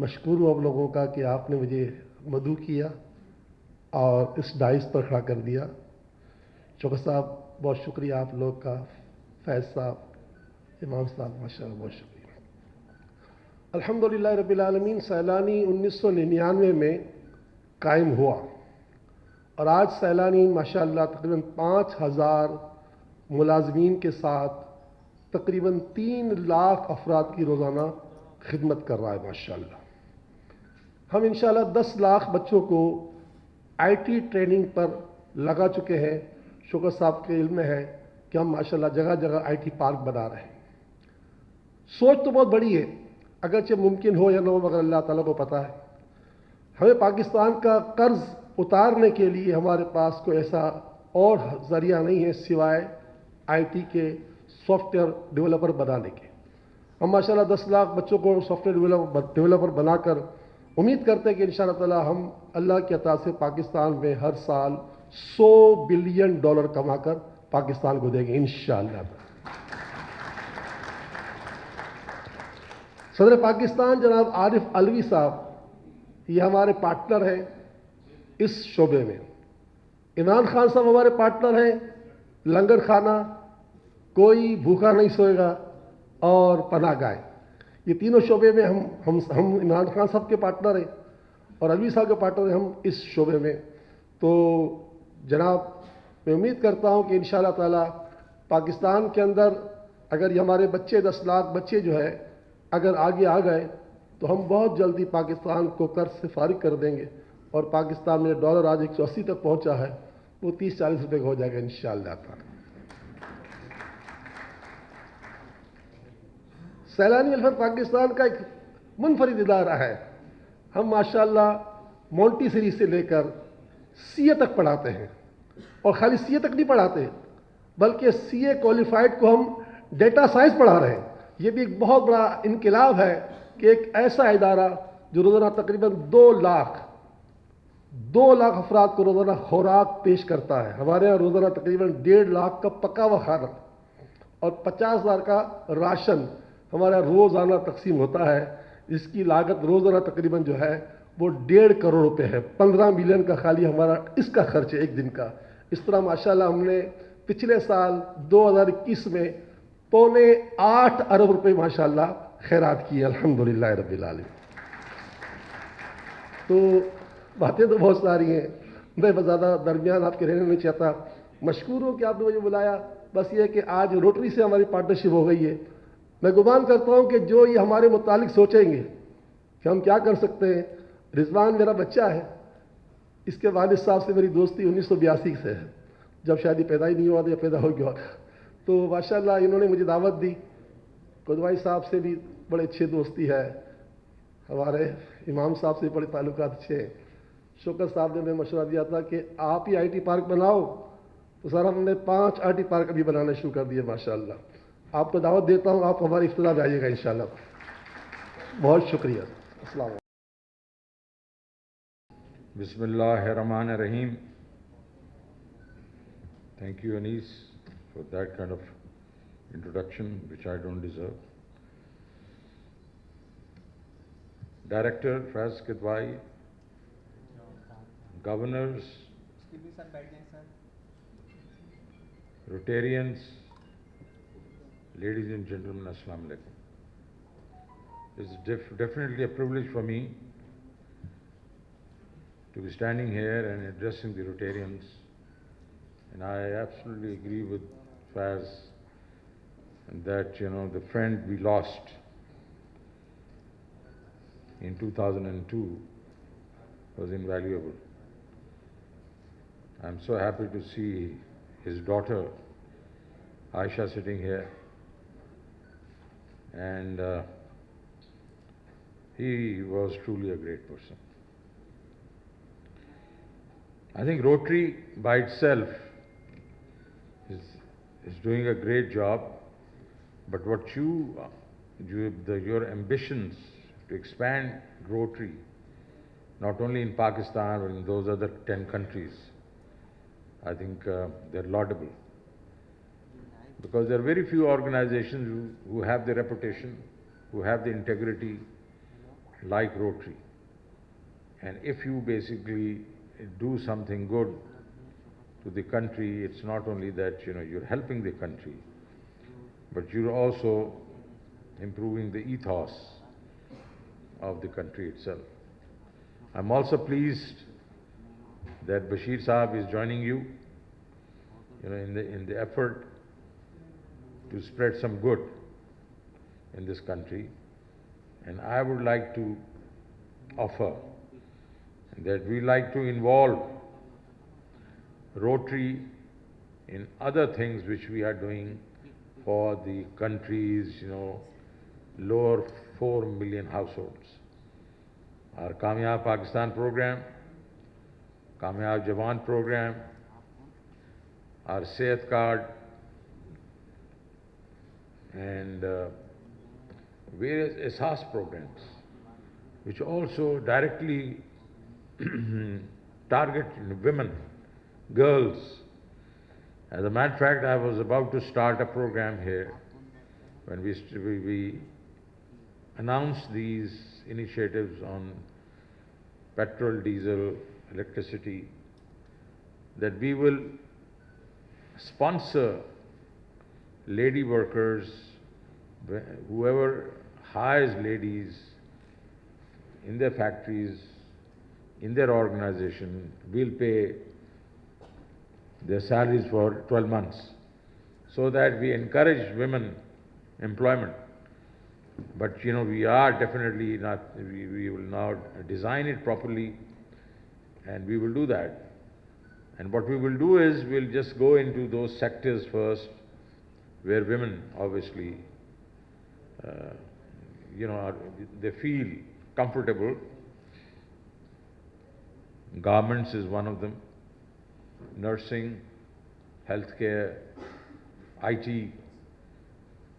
H: مشکور ہوں آپ لوگوں کا کہ آپ نے مجھے مدعو کیا اور اس ڈائس پر کھڑا کر دیا. شوکت صاحب بہت شکریہ آپ لوگ کا، فیض صاحب، امام صاحب، ماشاء اللہ بہت شکریہ. الحمدللہ رب العالمین. سیلانی 1999 میں قائم ہوا اور آج سیلانی ماشاءاللہ تقریباً 5000 ملازمین کے ساتھ تقریباً 3 لاکھ افراد کی روزانہ خدمت کر رہا ہے ماشاءاللہ. ہم انشاءاللہ 10 لاکھ بچوں کو آئی ٹی ٹریننگ پر لگا چکے ہیں. شوکت صاحب کے علم میں ہے کہ ہم ماشاءاللہ جگہ جگہ آئی ٹی پارک بنا رہے ہیں. سوچ تو بہت بڑی ہے، اگرچہ ممکن ہو یا نہ ہو مگر اللہ تعالیٰ کو پتہ ہے. ہمیں پاکستان کا قرض اتارنے کے لیے ہمارے پاس کوئی ایسا اور ذریعہ نہیں ہے سوائے آئی ٹی کے سافٹ ویئر ڈیولپر بنانے کے. ہم ماشاءاللہ 10 لاکھ بچوں کو سافٹ ویئر ڈیولپر بنا کر امید کرتے ہیں کہ انشاءاللہ تعالی ہم اللہ کی عطا سے پاکستان میں ہر سال $100 بلین کما کر پاکستان کو دیں گے انشاءاللہ. صدر پاکستان جناب عارف علوی صاحب یہ ہمارے پارٹنر ہیں اس شعبے میں. عمران خان صاحب ہمارے پارٹنر ہیں. لنگر خانہ، کوئی بھوکا نہیں سوئے گا اور پناہ گاہ، یہ تینوں شعبے میں ہم عمران خان صاحب کے پارٹنر ہیں اور علوی صاحب کے پارٹنر ہیں ہم اس شعبے میں. تو جناب میں امید کرتا ہوں کہ انشاءاللہ تعالی پاکستان کے اندر اگر یہ ہمارے بچے 10 لاکھ بچے جو ہے اگر آگے آ گئے تو ہم بہت جلدی پاکستان کو قرض سے فارغ کر دیں گے اور پاکستان میں ڈالر آج 180 تک پہنچا ہے، وہ 30-40 روپے کا ہو جائے گا انشاءاللہ تعالی. سیلانی ویلفیئر پاکستان کا ایک منفرد ادارہ ہے. ہم ماشاءاللہ مونٹی سری سے لے کر سی اے تک پڑھاتے ہیں اور خالی سی اے تک نہیں پڑھاتے بلکہ سی اے کوالیفائڈ کو ہم ڈیٹا سائنس پڑھا رہے ہیں. یہ بھی ایک بہت بڑا انقلاب ہے کہ ایک ایسا ادارہ جو روزانہ تقریباً 2 لاکھ افراد کو روزانہ خوراک پیش کرتا ہے. ہمارے یہاں روزانہ تقریباً 1.5 لاکھ کا پکا ہوا کھانا اور 50,000 کا راشن ہمارا روزانہ تقسیم ہوتا ہے. اس کی لاگت روزانہ تقریباً جو ہے وہ 1.5 کروڑ روپے ہے. 15 ملین کا خالی ہمارا اس کا خرچ ہے ایک دن کا. اس طرح ماشاءاللہ ہم نے پچھلے سال 2021 میں 7.25 ارب روپے ماشاءاللہ خیرات کی الحمدللہ رب العالمین. تو باتیں تو بہت ساری ہیں، میں زیادہ درمیان آپ کے رہنے نہیں چاہتا. مشکور ہوں کہ آپ نے مجھے بلایا. بس یہ کہ آج روٹری سے ہماری پارٹنرشپ ہو گئی ہے. میں گمان کرتا ہوں کہ جو یہ ہمارے متعلق سوچیں گے کہ ہم کیا کر سکتے ہیں. رضوان میرا بچہ ہے، اس کے والد صاحب سے میری دوستی 1982 سے ہے، جب شاید یہ پیدا ہی نہیں ہوا تھا یا پیدا ہو گیا. تو ماشاءاللہ انہوں نے مجھے دعوت دی. قدوائی صاحب سے بھی بڑے اچھے دوستی ہے، ہمارے امام صاحب سے بڑے تعلقات اچھے ہیں. شوکت صاحب نے ہمیں مشورہ دیا تھا کہ آپ ہی آئی ٹی پارک بناؤ، تو سر ہم نے 5 آئی ٹی پارک ابھی بنانا شروع کر دیے ماشاءاللہ. آپ کو دعوت دیتا ہوں، آپ ہماری افتتاح میں آئیے گا انشاءاللہ. بہت شکریہ. السلام علیکم.
A: بسم اللہ الرحمن الرحیم. Thank you, Anis, for that kind of introduction, which I don't deserve. Director Faiz Kidwai, governors, Rotarians, ladies and gentlemen, Assalamu alaikum. It's definitely a privilege for me to be standing here and addressing the Rotarians. And I absolutely agree with Faz that, the friend we lost in 2002 was invaluable. I'm so happy to see his daughter Aisha sitting here, and he was truly a great person. I think Rotary by itself is doing a great job, but what your ambitions to expand Rotary, not only in Pakistan but in those other 10 countries, I think they're laudable. Because there are very few organizations who have the reputation, who have the integrity, like Rotary. And if you basically do something good to the country, it's not only that, you're helping the country, but you're also improving the ethos of the country itself. I'm also pleased that Bashir Saab is joining you, in the effort to spread some good in this country. And I would like to offer that we like to involve Rotary in other things which we are doing for the country's, lower 4 million households. Our Kamyab Pakistan program, Kamyab Jawan program, our Sehat card, and various Ehsaas programs, which also directly target women, girls. As a matter of fact, I was about to start a program here when we announced these initiatives on petrol, diesel, electricity, that we will sponsor lady workers, whoever hires ladies in their factories, in their organization, will pay their salaries for 12 months, so that we encourage women employment. But we are definitely not, we will now design it properly, and we will do that. And what we will do is, we'll just go into those sectors first, where women obviously, they feel comfortable. Garments is one of them, nursing, healthcare, IT,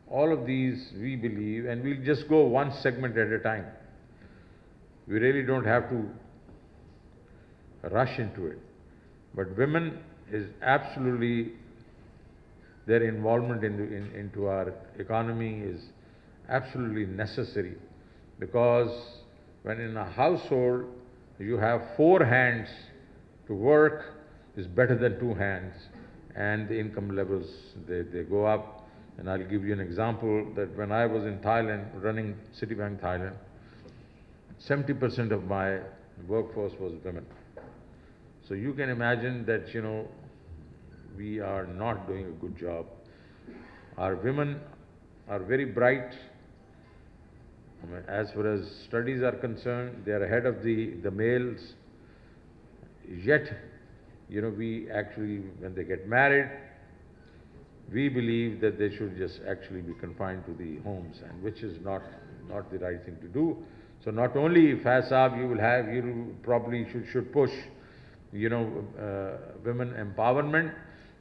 A: all of these we believe, and we'll just go one segment at a time. We really don't have to rush into it. But women is absolutely, their involvement into our economy is absolutely necessary, because when in a household you have 4 hands to work, is better than 2 hands, and the income levels, they go up. And I'll give you an example, that when I was in Thailand, running Citibank Thailand, 70% of my workforce was women. So you can imagine that, we are not doing a good job. Our women are very bright. As far as studies are concerned, they are ahead of the males. Yet, we actually, when they get married, we believe that they should just actually be confined to the homes, and which is not the right thing to do. So not only Faiz Saab, you probably should push, women empowerment.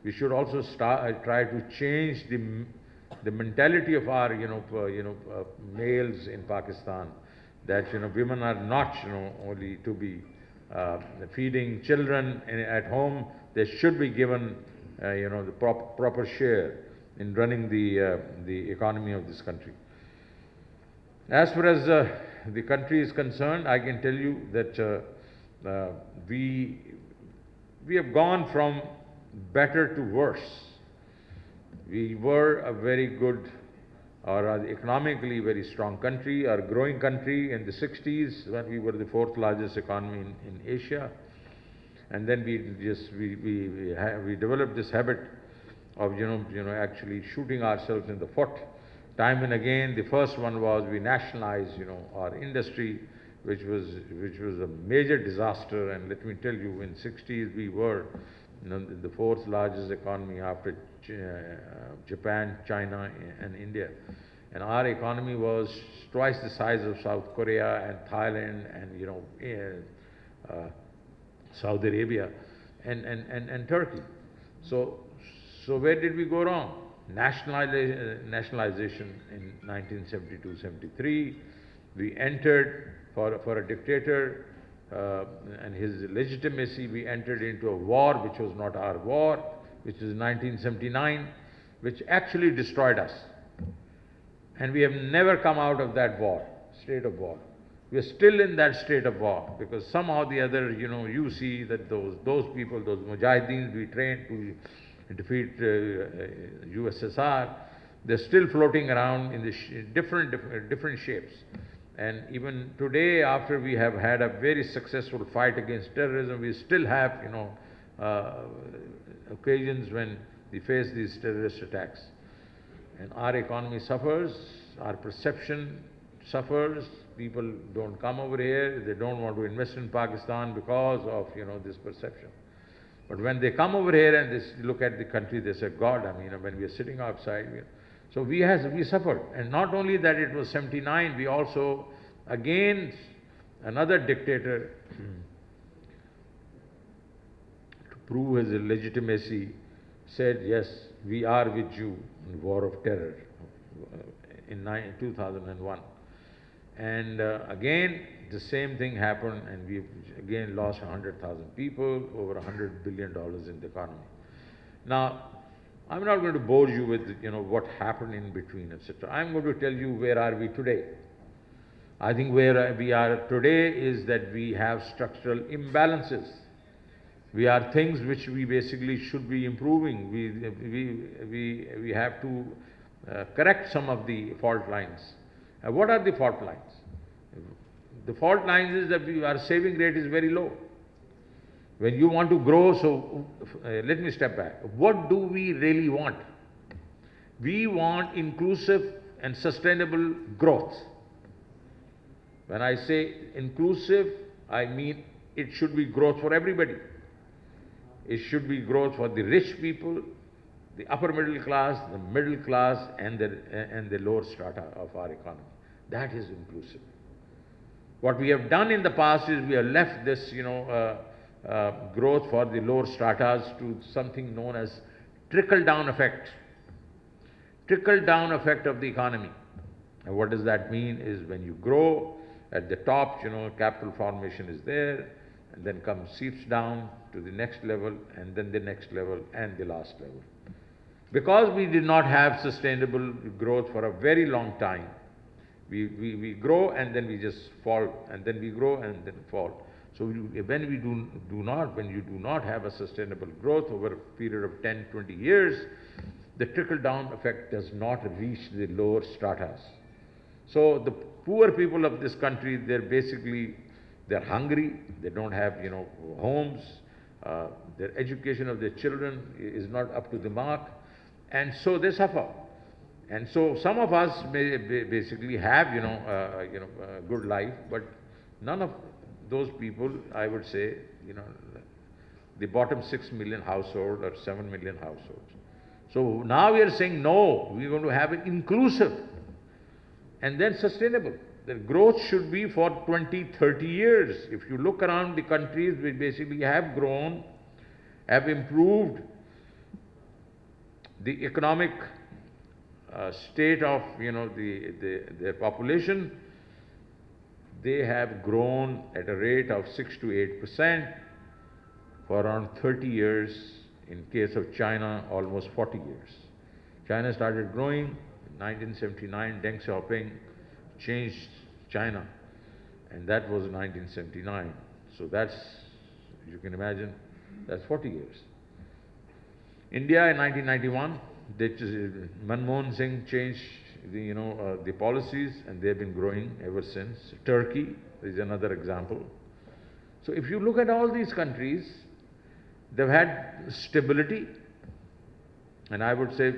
A: We should also try to change the mentality of our, males in Pakistan, that, women are not, only to be feeding children at home. They should be given, the proper share in running the economy of this country. As far as the country is concerned, I can tell you that we have gone from better to worse. We were a very good, or economically very strong country, or growing country in the 60s, when we were the 4th largest economy in Asia. And then we developed this habit of, actually shooting ourselves in the foot. Time and again, the first one was we nationalized, our industry, which was a major disaster. And let me tell you, in 60s we were, the 4th largest economy after Japan, China, and India. And our economy was twice the size of South Korea and Thailand and, Saudi Arabia and Turkey. So where did we go wrong? Nationalization in 1972-73. We entered for a dictator and his legitimacy. We entered into a war which was not our war, which is 1979, which actually destroyed us. And we have never come out of that war, state of war. We are still in that state of war, because somehow or the other, you know, you see that those people, those mujahideens we trained to defeat USSR, they're still floating around in the different shapes. And even today, after we have had a very successful fight against terrorism, we still have, you know, occasions when we face these terrorist attacks. And our economy suffers, our perception suffers, people don't come over here, they don't want to invest in Pakistan because of, you know, this perception. But when they come over here and they look at the country, they say, God, I mean, when we are sitting outside, so we suffered. And not only that, it was 79, we also, again, another dictator, to prove his legitimacy, said, yes, we are with you in war of terror in 2001. And again, the same thing happened, and we again lost 100,000 people, over $100 billion in the economy. Now, I'm not going to bore you with, you know, what happened in between, etc. I'm going to tell you where are we today. I think where we are today is that we have structural imbalances. We are things which we basically should be improving. We have to correct some of the fault lines. What are the fault lines? The fault lines is that our saving rate is very low. When you want to grow, so let me step back. What do we really want? We want inclusive and sustainable growth. When I say inclusive, I mean it should be growth for everybody. It should be growth for the rich people, the upper middle class, the middle class, and the lower strata of our economy. That is inclusive. What we have done in the past is we have left this, you know, growth for the lower stratas to something known as trickle-down effect. Trickle-down effect of the economy. And what does that mean is when you grow at the top, you know, capital formation is there, and then seeps down to the next level, and then the next level, and the last level. Because we did not have sustainable growth for a very long time, we grow and then we just fall, and then we grow and then fall. So when you do not have a sustainable growth over a period of 10, 20 years, the trickle-down effect does not reach the lower stratas. So the poor people of this country, they're hungry, they don't have, you know, homes, their education of their children is not up to the mark, and so they suffer. And so some of us may basically have, you know, a good life, but none of those people, I would say, you know, the bottom 6 million households or 7 million households. So now we are saying, no, we're going to have it inclusive and then sustainable. The growth should be for 20, 30 years. If you look around the countries which basically have grown, have improved the economic state of, you know, their population, they have grown at a rate of 6 to 8% for around 30 years. In case of China, almost 40 years. China started growing in 1979. Deng Xiaoping changed China, and that was 1979. So that's, you can imagine, that's 40 years. India in 1991, Manmohan Singh changed the policies, and they've been growing ever since. Turkey is another example. So if you look at all these countries, they've had stability, and I would say,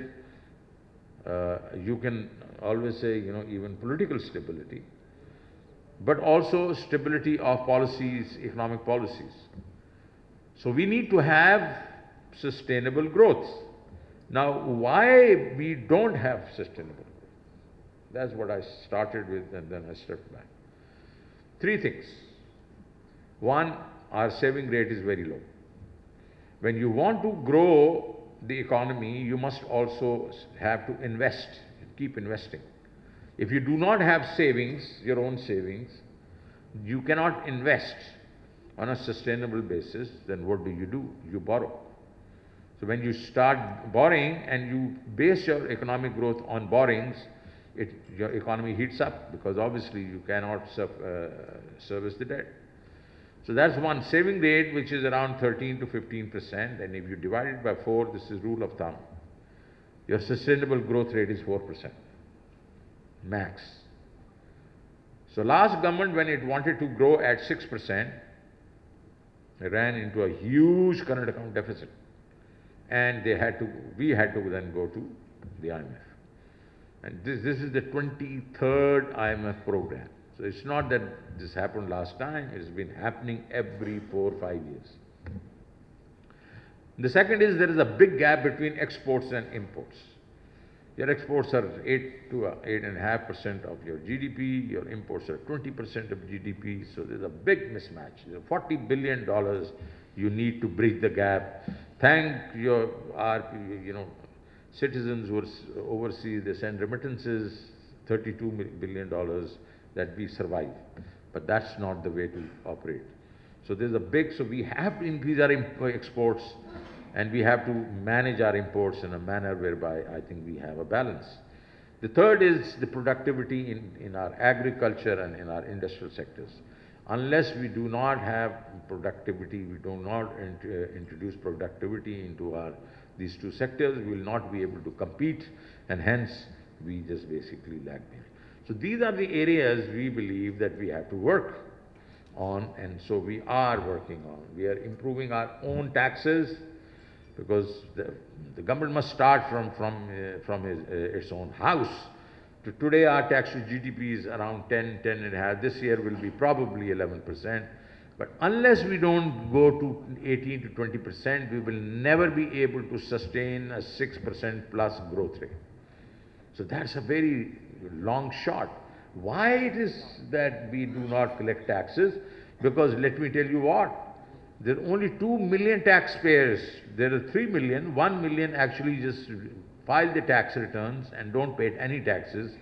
A: you can always say, you know, even political stability, but also stability of policies, economic policies. So we need to have sustainable growth. Now, why we don't have sustainable growth? That's what I started with, and then I stepped back. Three things. One, our saving rate is very low. When you want to grow the economy, you must also have to invest, keep investing. If you do not have savings, your own savings, you cannot invest on a sustainable basis, then what do? You borrow. So when you start borrowing and you base your economic growth on borrowings, your economy heats up, because obviously you cannot service the debt. So that's one. Saving rate, which is around 13 to 15%, and if you divide it by 4, this is rule of thumb, your sustainable growth rate is 4%, max. So last government, when it wanted to grow at 6%, it ran into a huge current account deficit. And we had to then go to the IMF. And this is the 23rd IMF program. So it's not that this happened last time, it's been happening every 4 or 5 years. The second is there is a big gap between exports and imports. Your exports are 8 to 8.5% of your GDP, your imports are 20% of GDP, so there's a big mismatch. There's $40 billion you need to bridge the gap. Thank our citizens who are overseas, they send remittances, $32 billion that we survive. But that's not the way to operate. So there's a big, so we have to increase our exports, and we have to manage our imports in a manner whereby I think we have a balance. The third is the productivity in our agriculture and in our industrial sectors. Unless we do not have productivity, we do not introduce productivity into these two sectors, we will not be able to compete, and hence we just basically lag behind. So these are the areas we believe that we have to work on, and so we are working on. We are improving our own taxes, because the government must start from its own house. Today our tax to GDP is around 10.5. This year will be probably 11%. But unless we don't go to 18 to 20%, we will never be able to sustain a 6% plus growth rate. So that's a very long shot. Why it is that we do not collect taxes? Because let me tell you what, there are only 2 million taxpayers. There are 3 million. 1 million actually just file the tax returns and don't pay any taxes,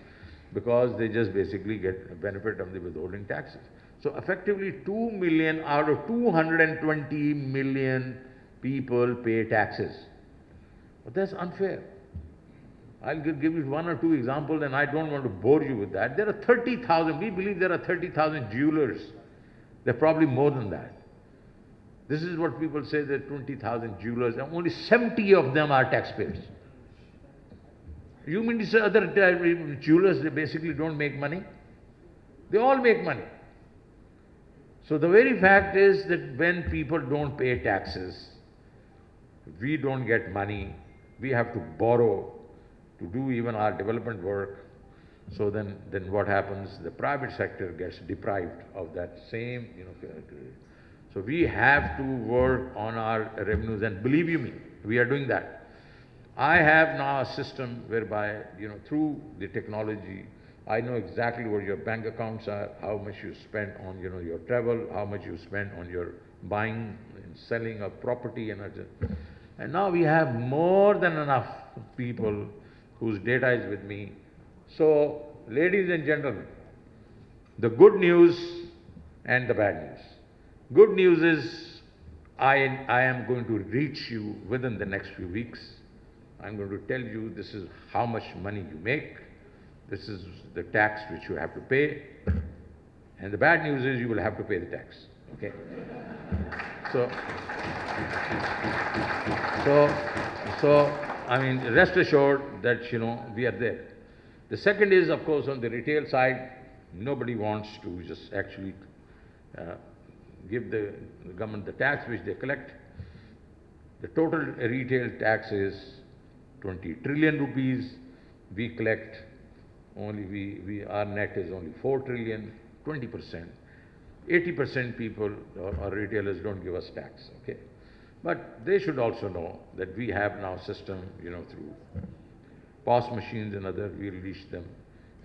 A: because they just basically get a benefit of the withholding taxes. So effectively 2 million out of 220 million people pay taxes. But that's unfair. I'll give you 1 or 2 examples, and I don't want to bore you with that. There are 30,000, we believe there are 30,000 jewelers. There are probably more than that. This is what people say, there are 20,000 jewelers, and only 70 of them are taxpayers. You mean to say other jewelers, they basically don't make money? They all make money. So the very fact is that when people don't pay taxes, we don't get money, we have to borrow to do even our development work. So then what happens? The private sector gets deprived of that same, So we have to work on our revenues, and believe you me, we are doing that. I have now a system whereby, through the technology, I know exactly what your bank accounts are, how much you spend on, your travel, how much you spend on your buying and selling of property, and now we have more than enough people whose data is with me. So, ladies and gentlemen, the good news and the bad news. Good news is I am going to reach you within the next few weeks. I'm going to tell you this is how much money you make, this is the tax which you have to pay, and the bad news is you will have to pay the tax, okay? So I mean, rest assured that, we are there. The second is, of course, on the retail side, nobody wants to just actually give the government the tax which they collect. The total retail tax is 20 trillion rupees. We collect only, our net is only 4 trillion, 20%. 80% people or retailers don't give us tax, okay? But they should also know that we have now system, through POS machines and other, we'll reach them.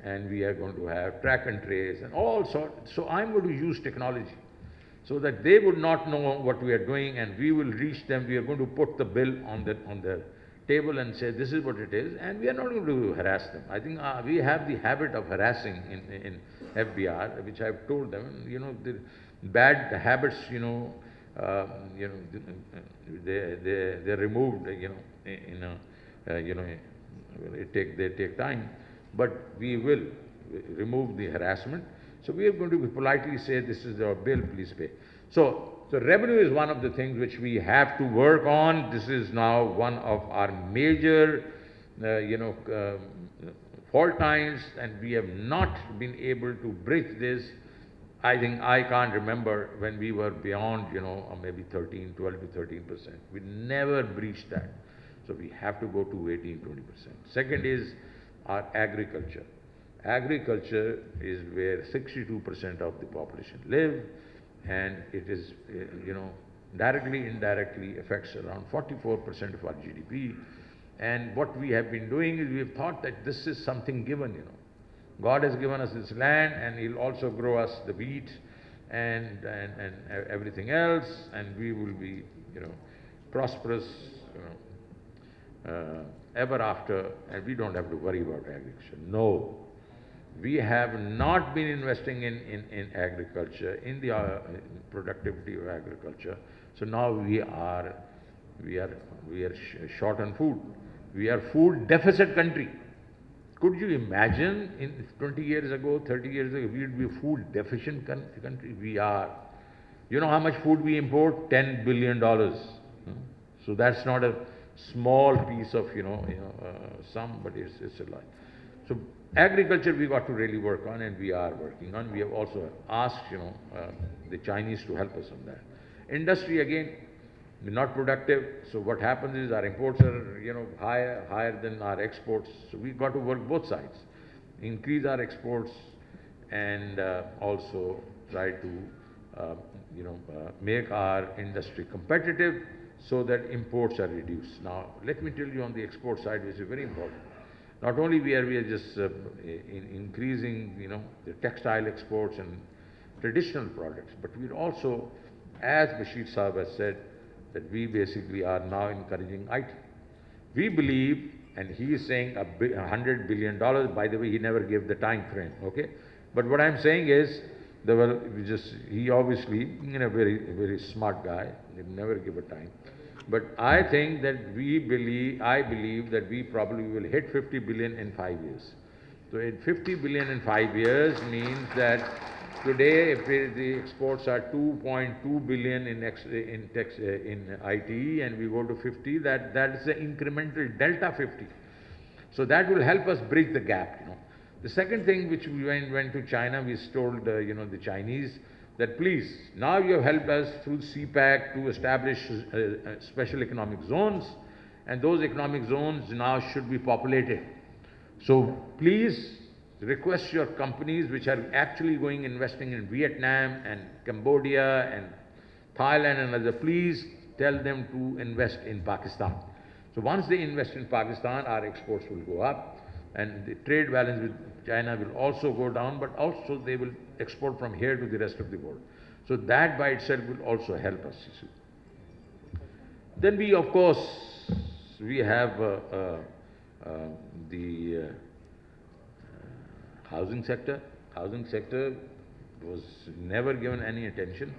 A: And we are going to have track and trace and all sorts. So I'm going to use technology so that they would not know what we are doing, and we will reach them. We are going to put the bill on the table and say, this is what it is, and we are not going to harass them. I think we have the habit of harassing in FBR, which I've told them, the bad habits, they're removed, they take time. but we will remove the harassment. So we are going to politely say, this is our bill, please pay. So revenue is one of the things which we have to work on. This is now one of our major, fault lines, and we have not been able to bridge this. I think I can't remember when we were beyond, maybe 12 to 13%. We never breached that. So we have to go to 18, 20%. Second is our agriculture. Agriculture is where 62% of the population live, and it is, directly, indirectly affects around 44% of our GDP. And what we have been doing is we have thought that this is something given, God has given us this land, and He'll also grow us the wheat and everything else, and we will be, prosperous, ever after, and we don't have to worry about agriculture. No. We have not been investing in agriculture, in the productivity of agriculture. So now we are short on food. We are food deficit country. Could you imagine in 20 years ago, 30 years ago, we would be a food deficient country? We are. You know how much food we import? $10 billion. So that's not a small piece of, sum, but it's a lot. So agriculture we got to really work on, and we are working on. We have also asked, the Chinese to help us on that. Industry, again, we're not productive. So what happens is our imports are, higher than our exports. So we've got to work both sides, increase our exports, and also try to, make our industry competitive so that imports are reduced. Now, let me tell you on the export side, which is very important. Not only we are just increasing, the textile exports and traditional products, but we're also, as Bashir Saab has said, that we basically are now encouraging IT. We believe, and he is saying $100 billion, by the way, he never gave the time frame, okay? But what I'm saying is, he obviously, a very smart guy, he never give a time. But I think that I believe that we probably will hit 50 billion in 5 years. So 50 billion in 5 years means that today, if the exports are 2.2 billion in IT, and we go to 50, that is the incremental delta 50. So that will help us bridge the gap. The second thing which we went to China, we told the Chinese that please, now you have helped us through CPAC to establish special economic zones, and those economic zones now should be populated. So please request your companies which are actually investing in Vietnam and Cambodia and Thailand and other, please tell them to invest in Pakistan. So once they invest in Pakistan, our exports will go up, and the trade balance with China will also go down, but also they will export from here to the rest of the world. So that by itself will also help us. Then we, of course, we have the housing sector. Housing sector was never given any attention.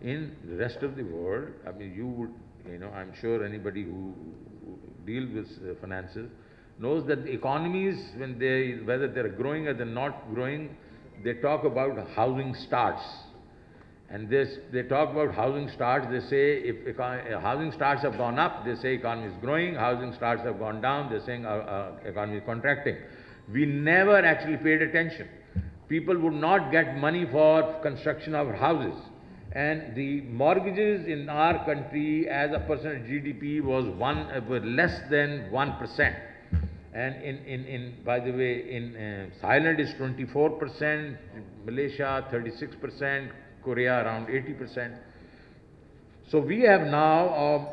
A: In the rest of the world, I mean, you would, I'm sure anybody who deals with finances knows that the economies, whether they're growing or they're not growing, they talk about housing starts. And they talk about housing starts, they say if housing starts have gone up, they say economy is growing. Housing starts have gone down, they're saying economy is contracting. We never actually paid attention. People would not get money for construction of houses. And the mortgages in our country as a percent of GDP was less than 1%. And by the way, in Thailand is 24%, Malaysia 36%, Korea around 80%. So we have now,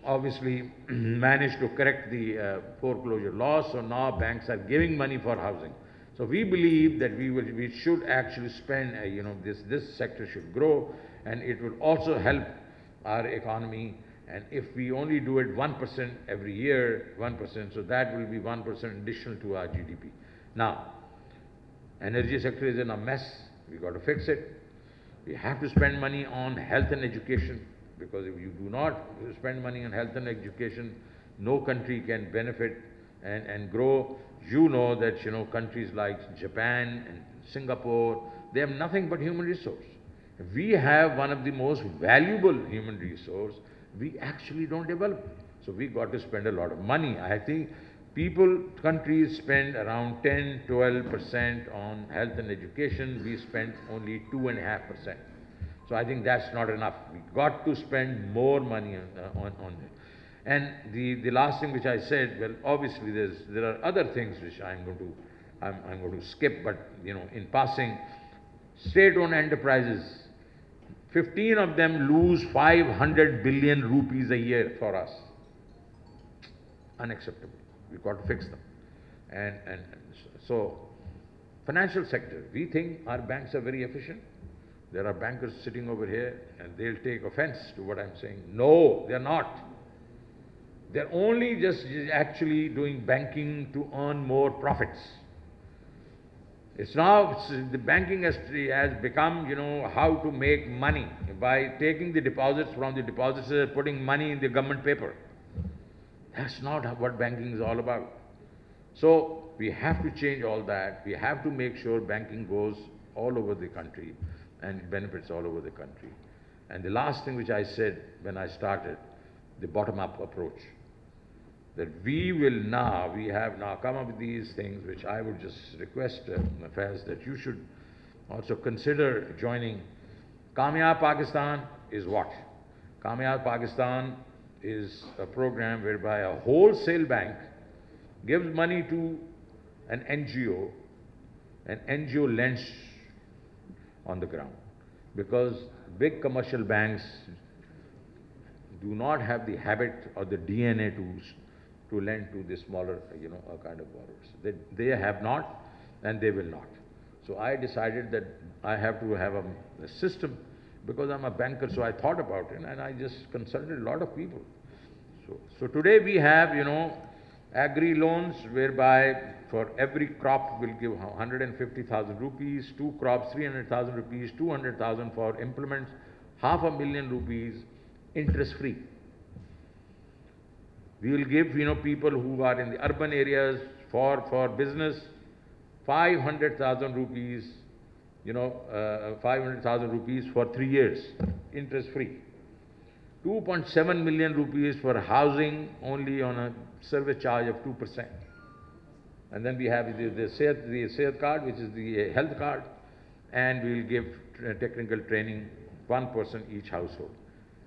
A: obviously managed to correct the foreclosure laws. So now banks are giving money for housing. So we believe that we should actually spend, this sector should grow, and it will also help our economy. And if we only do it 1% every year, 1%, so that will be 1% additional to our GDP. Now, energy sector is in a mess. We got to fix it. We have to spend money on health and education, because if you do not spend money on health and education, no country can benefit. and grow. You know that, countries like Japan and Singapore, they have nothing but human resource. We have one of the most valuable human resource. We actually don't develop it. So we got to spend a lot of money. I think countries spend around 10–12% on health and education. We spend only 2.5%. So I think that's not enough. We got to spend more money on it. And the last thing which I said, well, obviously there are other things which I'm going to skip, but in passing, state-owned enterprises, 15 of them lose 500 billion rupees a year for us. Unacceptable. We've got to fix them. And so, financial sector, we think our banks are very efficient. There are bankers sitting over here and they'll take offense to what I'm saying. No, they're not. They're only just actually doing banking to earn more profits. The banking industry has become, how to make money by taking the deposits from the depositors, putting money in the government paper. That's not what banking is all about. So we have to change all that. We have to make sure banking goes all over the country and benefits all over the country. And the last thing which I said when I started, the bottom-up approach. That we have now come up with these things which I would just request, Faiz, that you should also consider joining. Kamyab Pakistan is what? Kamyab Pakistan is a program whereby a wholesale bank gives money to an NGO lends on the ground. Because big commercial banks do not have the habit or the DNA to lend to the smaller, kind of borrowers. They have not and they will not. So I decided that I have to have a system, because I'm a banker, so I thought about it and I just consulted a lot of people. So today we have, agri loans whereby for every crop we'll give 150,000 rupees, 2 crops 300,000 rupees, 200,000 for implements, 500,000 rupees interest free. We will give, people who are in the urban areas for business 500,000 rupees, 500,000 rupees for 3 years, interest free. 2.7 million rupees for housing only on a service charge of 2%. And then we have the Sehat card, which is the health card, and we will give technical training, 1 person each household.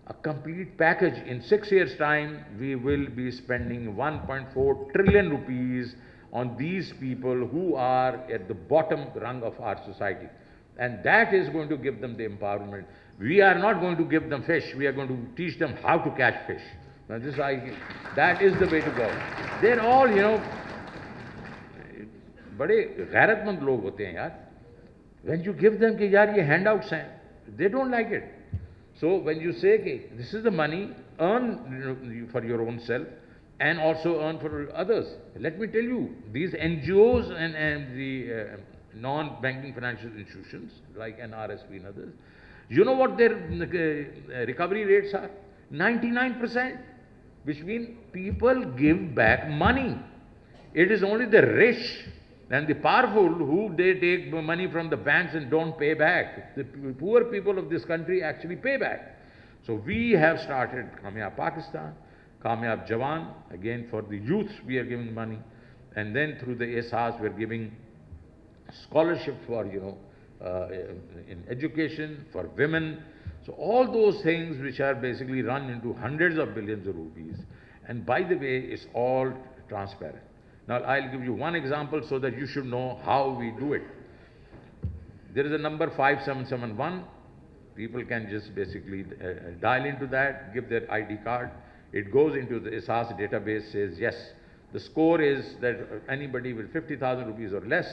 A: A complete package. In 6 years' time, we will be spending 1.4 trillion rupees on these people who are at the bottom rung of our society. And that is going to give them the empowerment. We are not going to give them fish. We are going to teach them how to catch fish. Now that is the way to go. They're all, बड़े गैरतमंद लोग होते हैं यार. When you give them कि यार ये handouts हैं, they don't like it. So when you say, okay, this is the money, earn for your own self and also earn for others. Let me tell you, these NGOs and the non-banking financial institutions like NRSP and others, you know what their recovery rates are? 99%, which means people give back money. It is only the rich and the powerful who they take money from the banks and don't pay back. The poor people of this country actually pay back. So we have started Kamyab Pakistan, Kamyab Jawan, again for the youth we are giving money, and then through the ESAs we are giving scholarship for, in education, for women. So all those things which are basically run into hundreds of billions of rupees. And by the way, it's all transparent. Now, I'll give you one example so that you should know how we do it. There is a number 5771. People can just basically dial into that, give their ID card. It goes into the ESAS database, says, yes, the score is that anybody with 50,000 rupees or less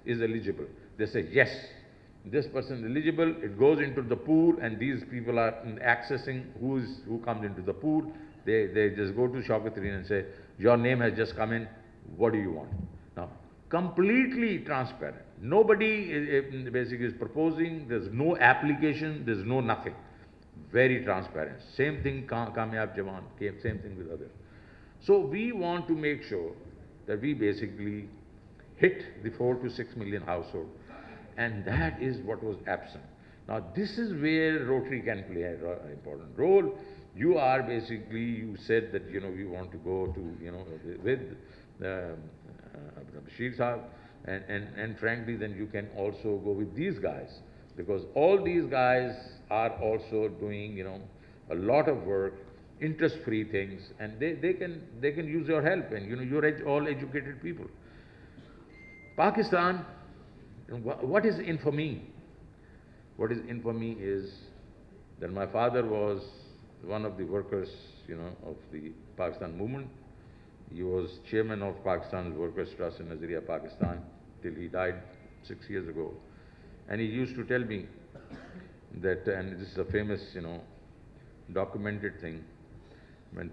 A: is eligible. They say, yes, this person is eligible. It goes into the pool, and these people are accessing who comes into the pool. They just go to Shaukat Tareen and say, your name has just come in. What do you want? Now, completely transparent. Nobody basically is proposing. There's no application. There's no nothing. Very transparent. Same thing, Kamyab Jawan, same thing with others. So we want to make sure that we basically hit the 4 to 6 million household, and that is what was absent. Now this is where Rotary can play an important role. You are basically, you said that, you know, you want to go to, you know, with Bashir Sahib, and frankly then you can also go with these guys, because all these guys are also doing, you know, a lot of work, interest-free things, and they can use your help, and you know, you're all educated people. Pakistan, what is in for me? What is in for me is that my father was one of the workers, you know, of the Pakistan movement. He was chairman of Pakistan's Workers' Trust in Nazariya, Pakistan, till he died 6 years ago. And he used to tell me that, and this is a famous, you know, documented thing, when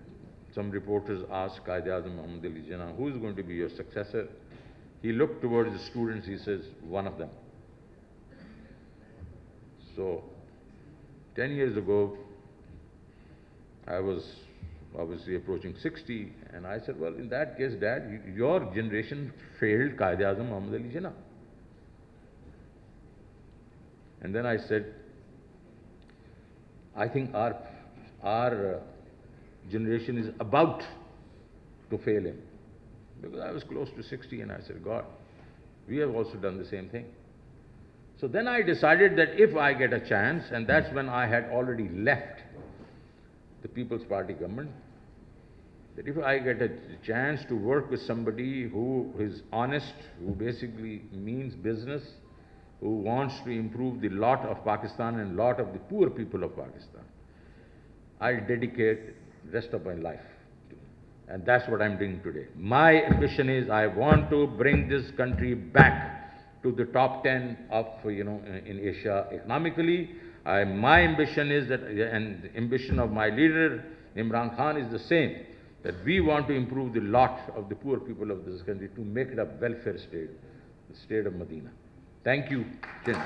A: some reporters asked Qaid-e-Azam Muhammad Ali Jinnah, who is going to be your successor? He looked towards the students, he says, one of them. So, 10 years ago, I was obviously approaching 60, and I said, well, in that case, Dad, your generation failed Qaid-e-Azam Muhammad Ali Jinnah. And then I said, I think our generation is about to fail him. Because I was close to 60, and I said, God, we have also done the same thing. So then I decided that if I get a chance, and that's when I had already left the People's Party government, that if I get a chance to work with somebody who is honest, who basically means business, who wants to improve the lot of Pakistan and lot of the poor people of Pakistan, I'll dedicate the rest of my life to him. And that's what I'm doing today. My ambition is I want to bring this country back to the top 10 of, you know, in Asia economically. My ambition is that, and the ambition of my leader, Imran Khan, is the same, that we want to improve the lot of the poor people of this country to make it a welfare state, the state of Medina. Thank you, Jin.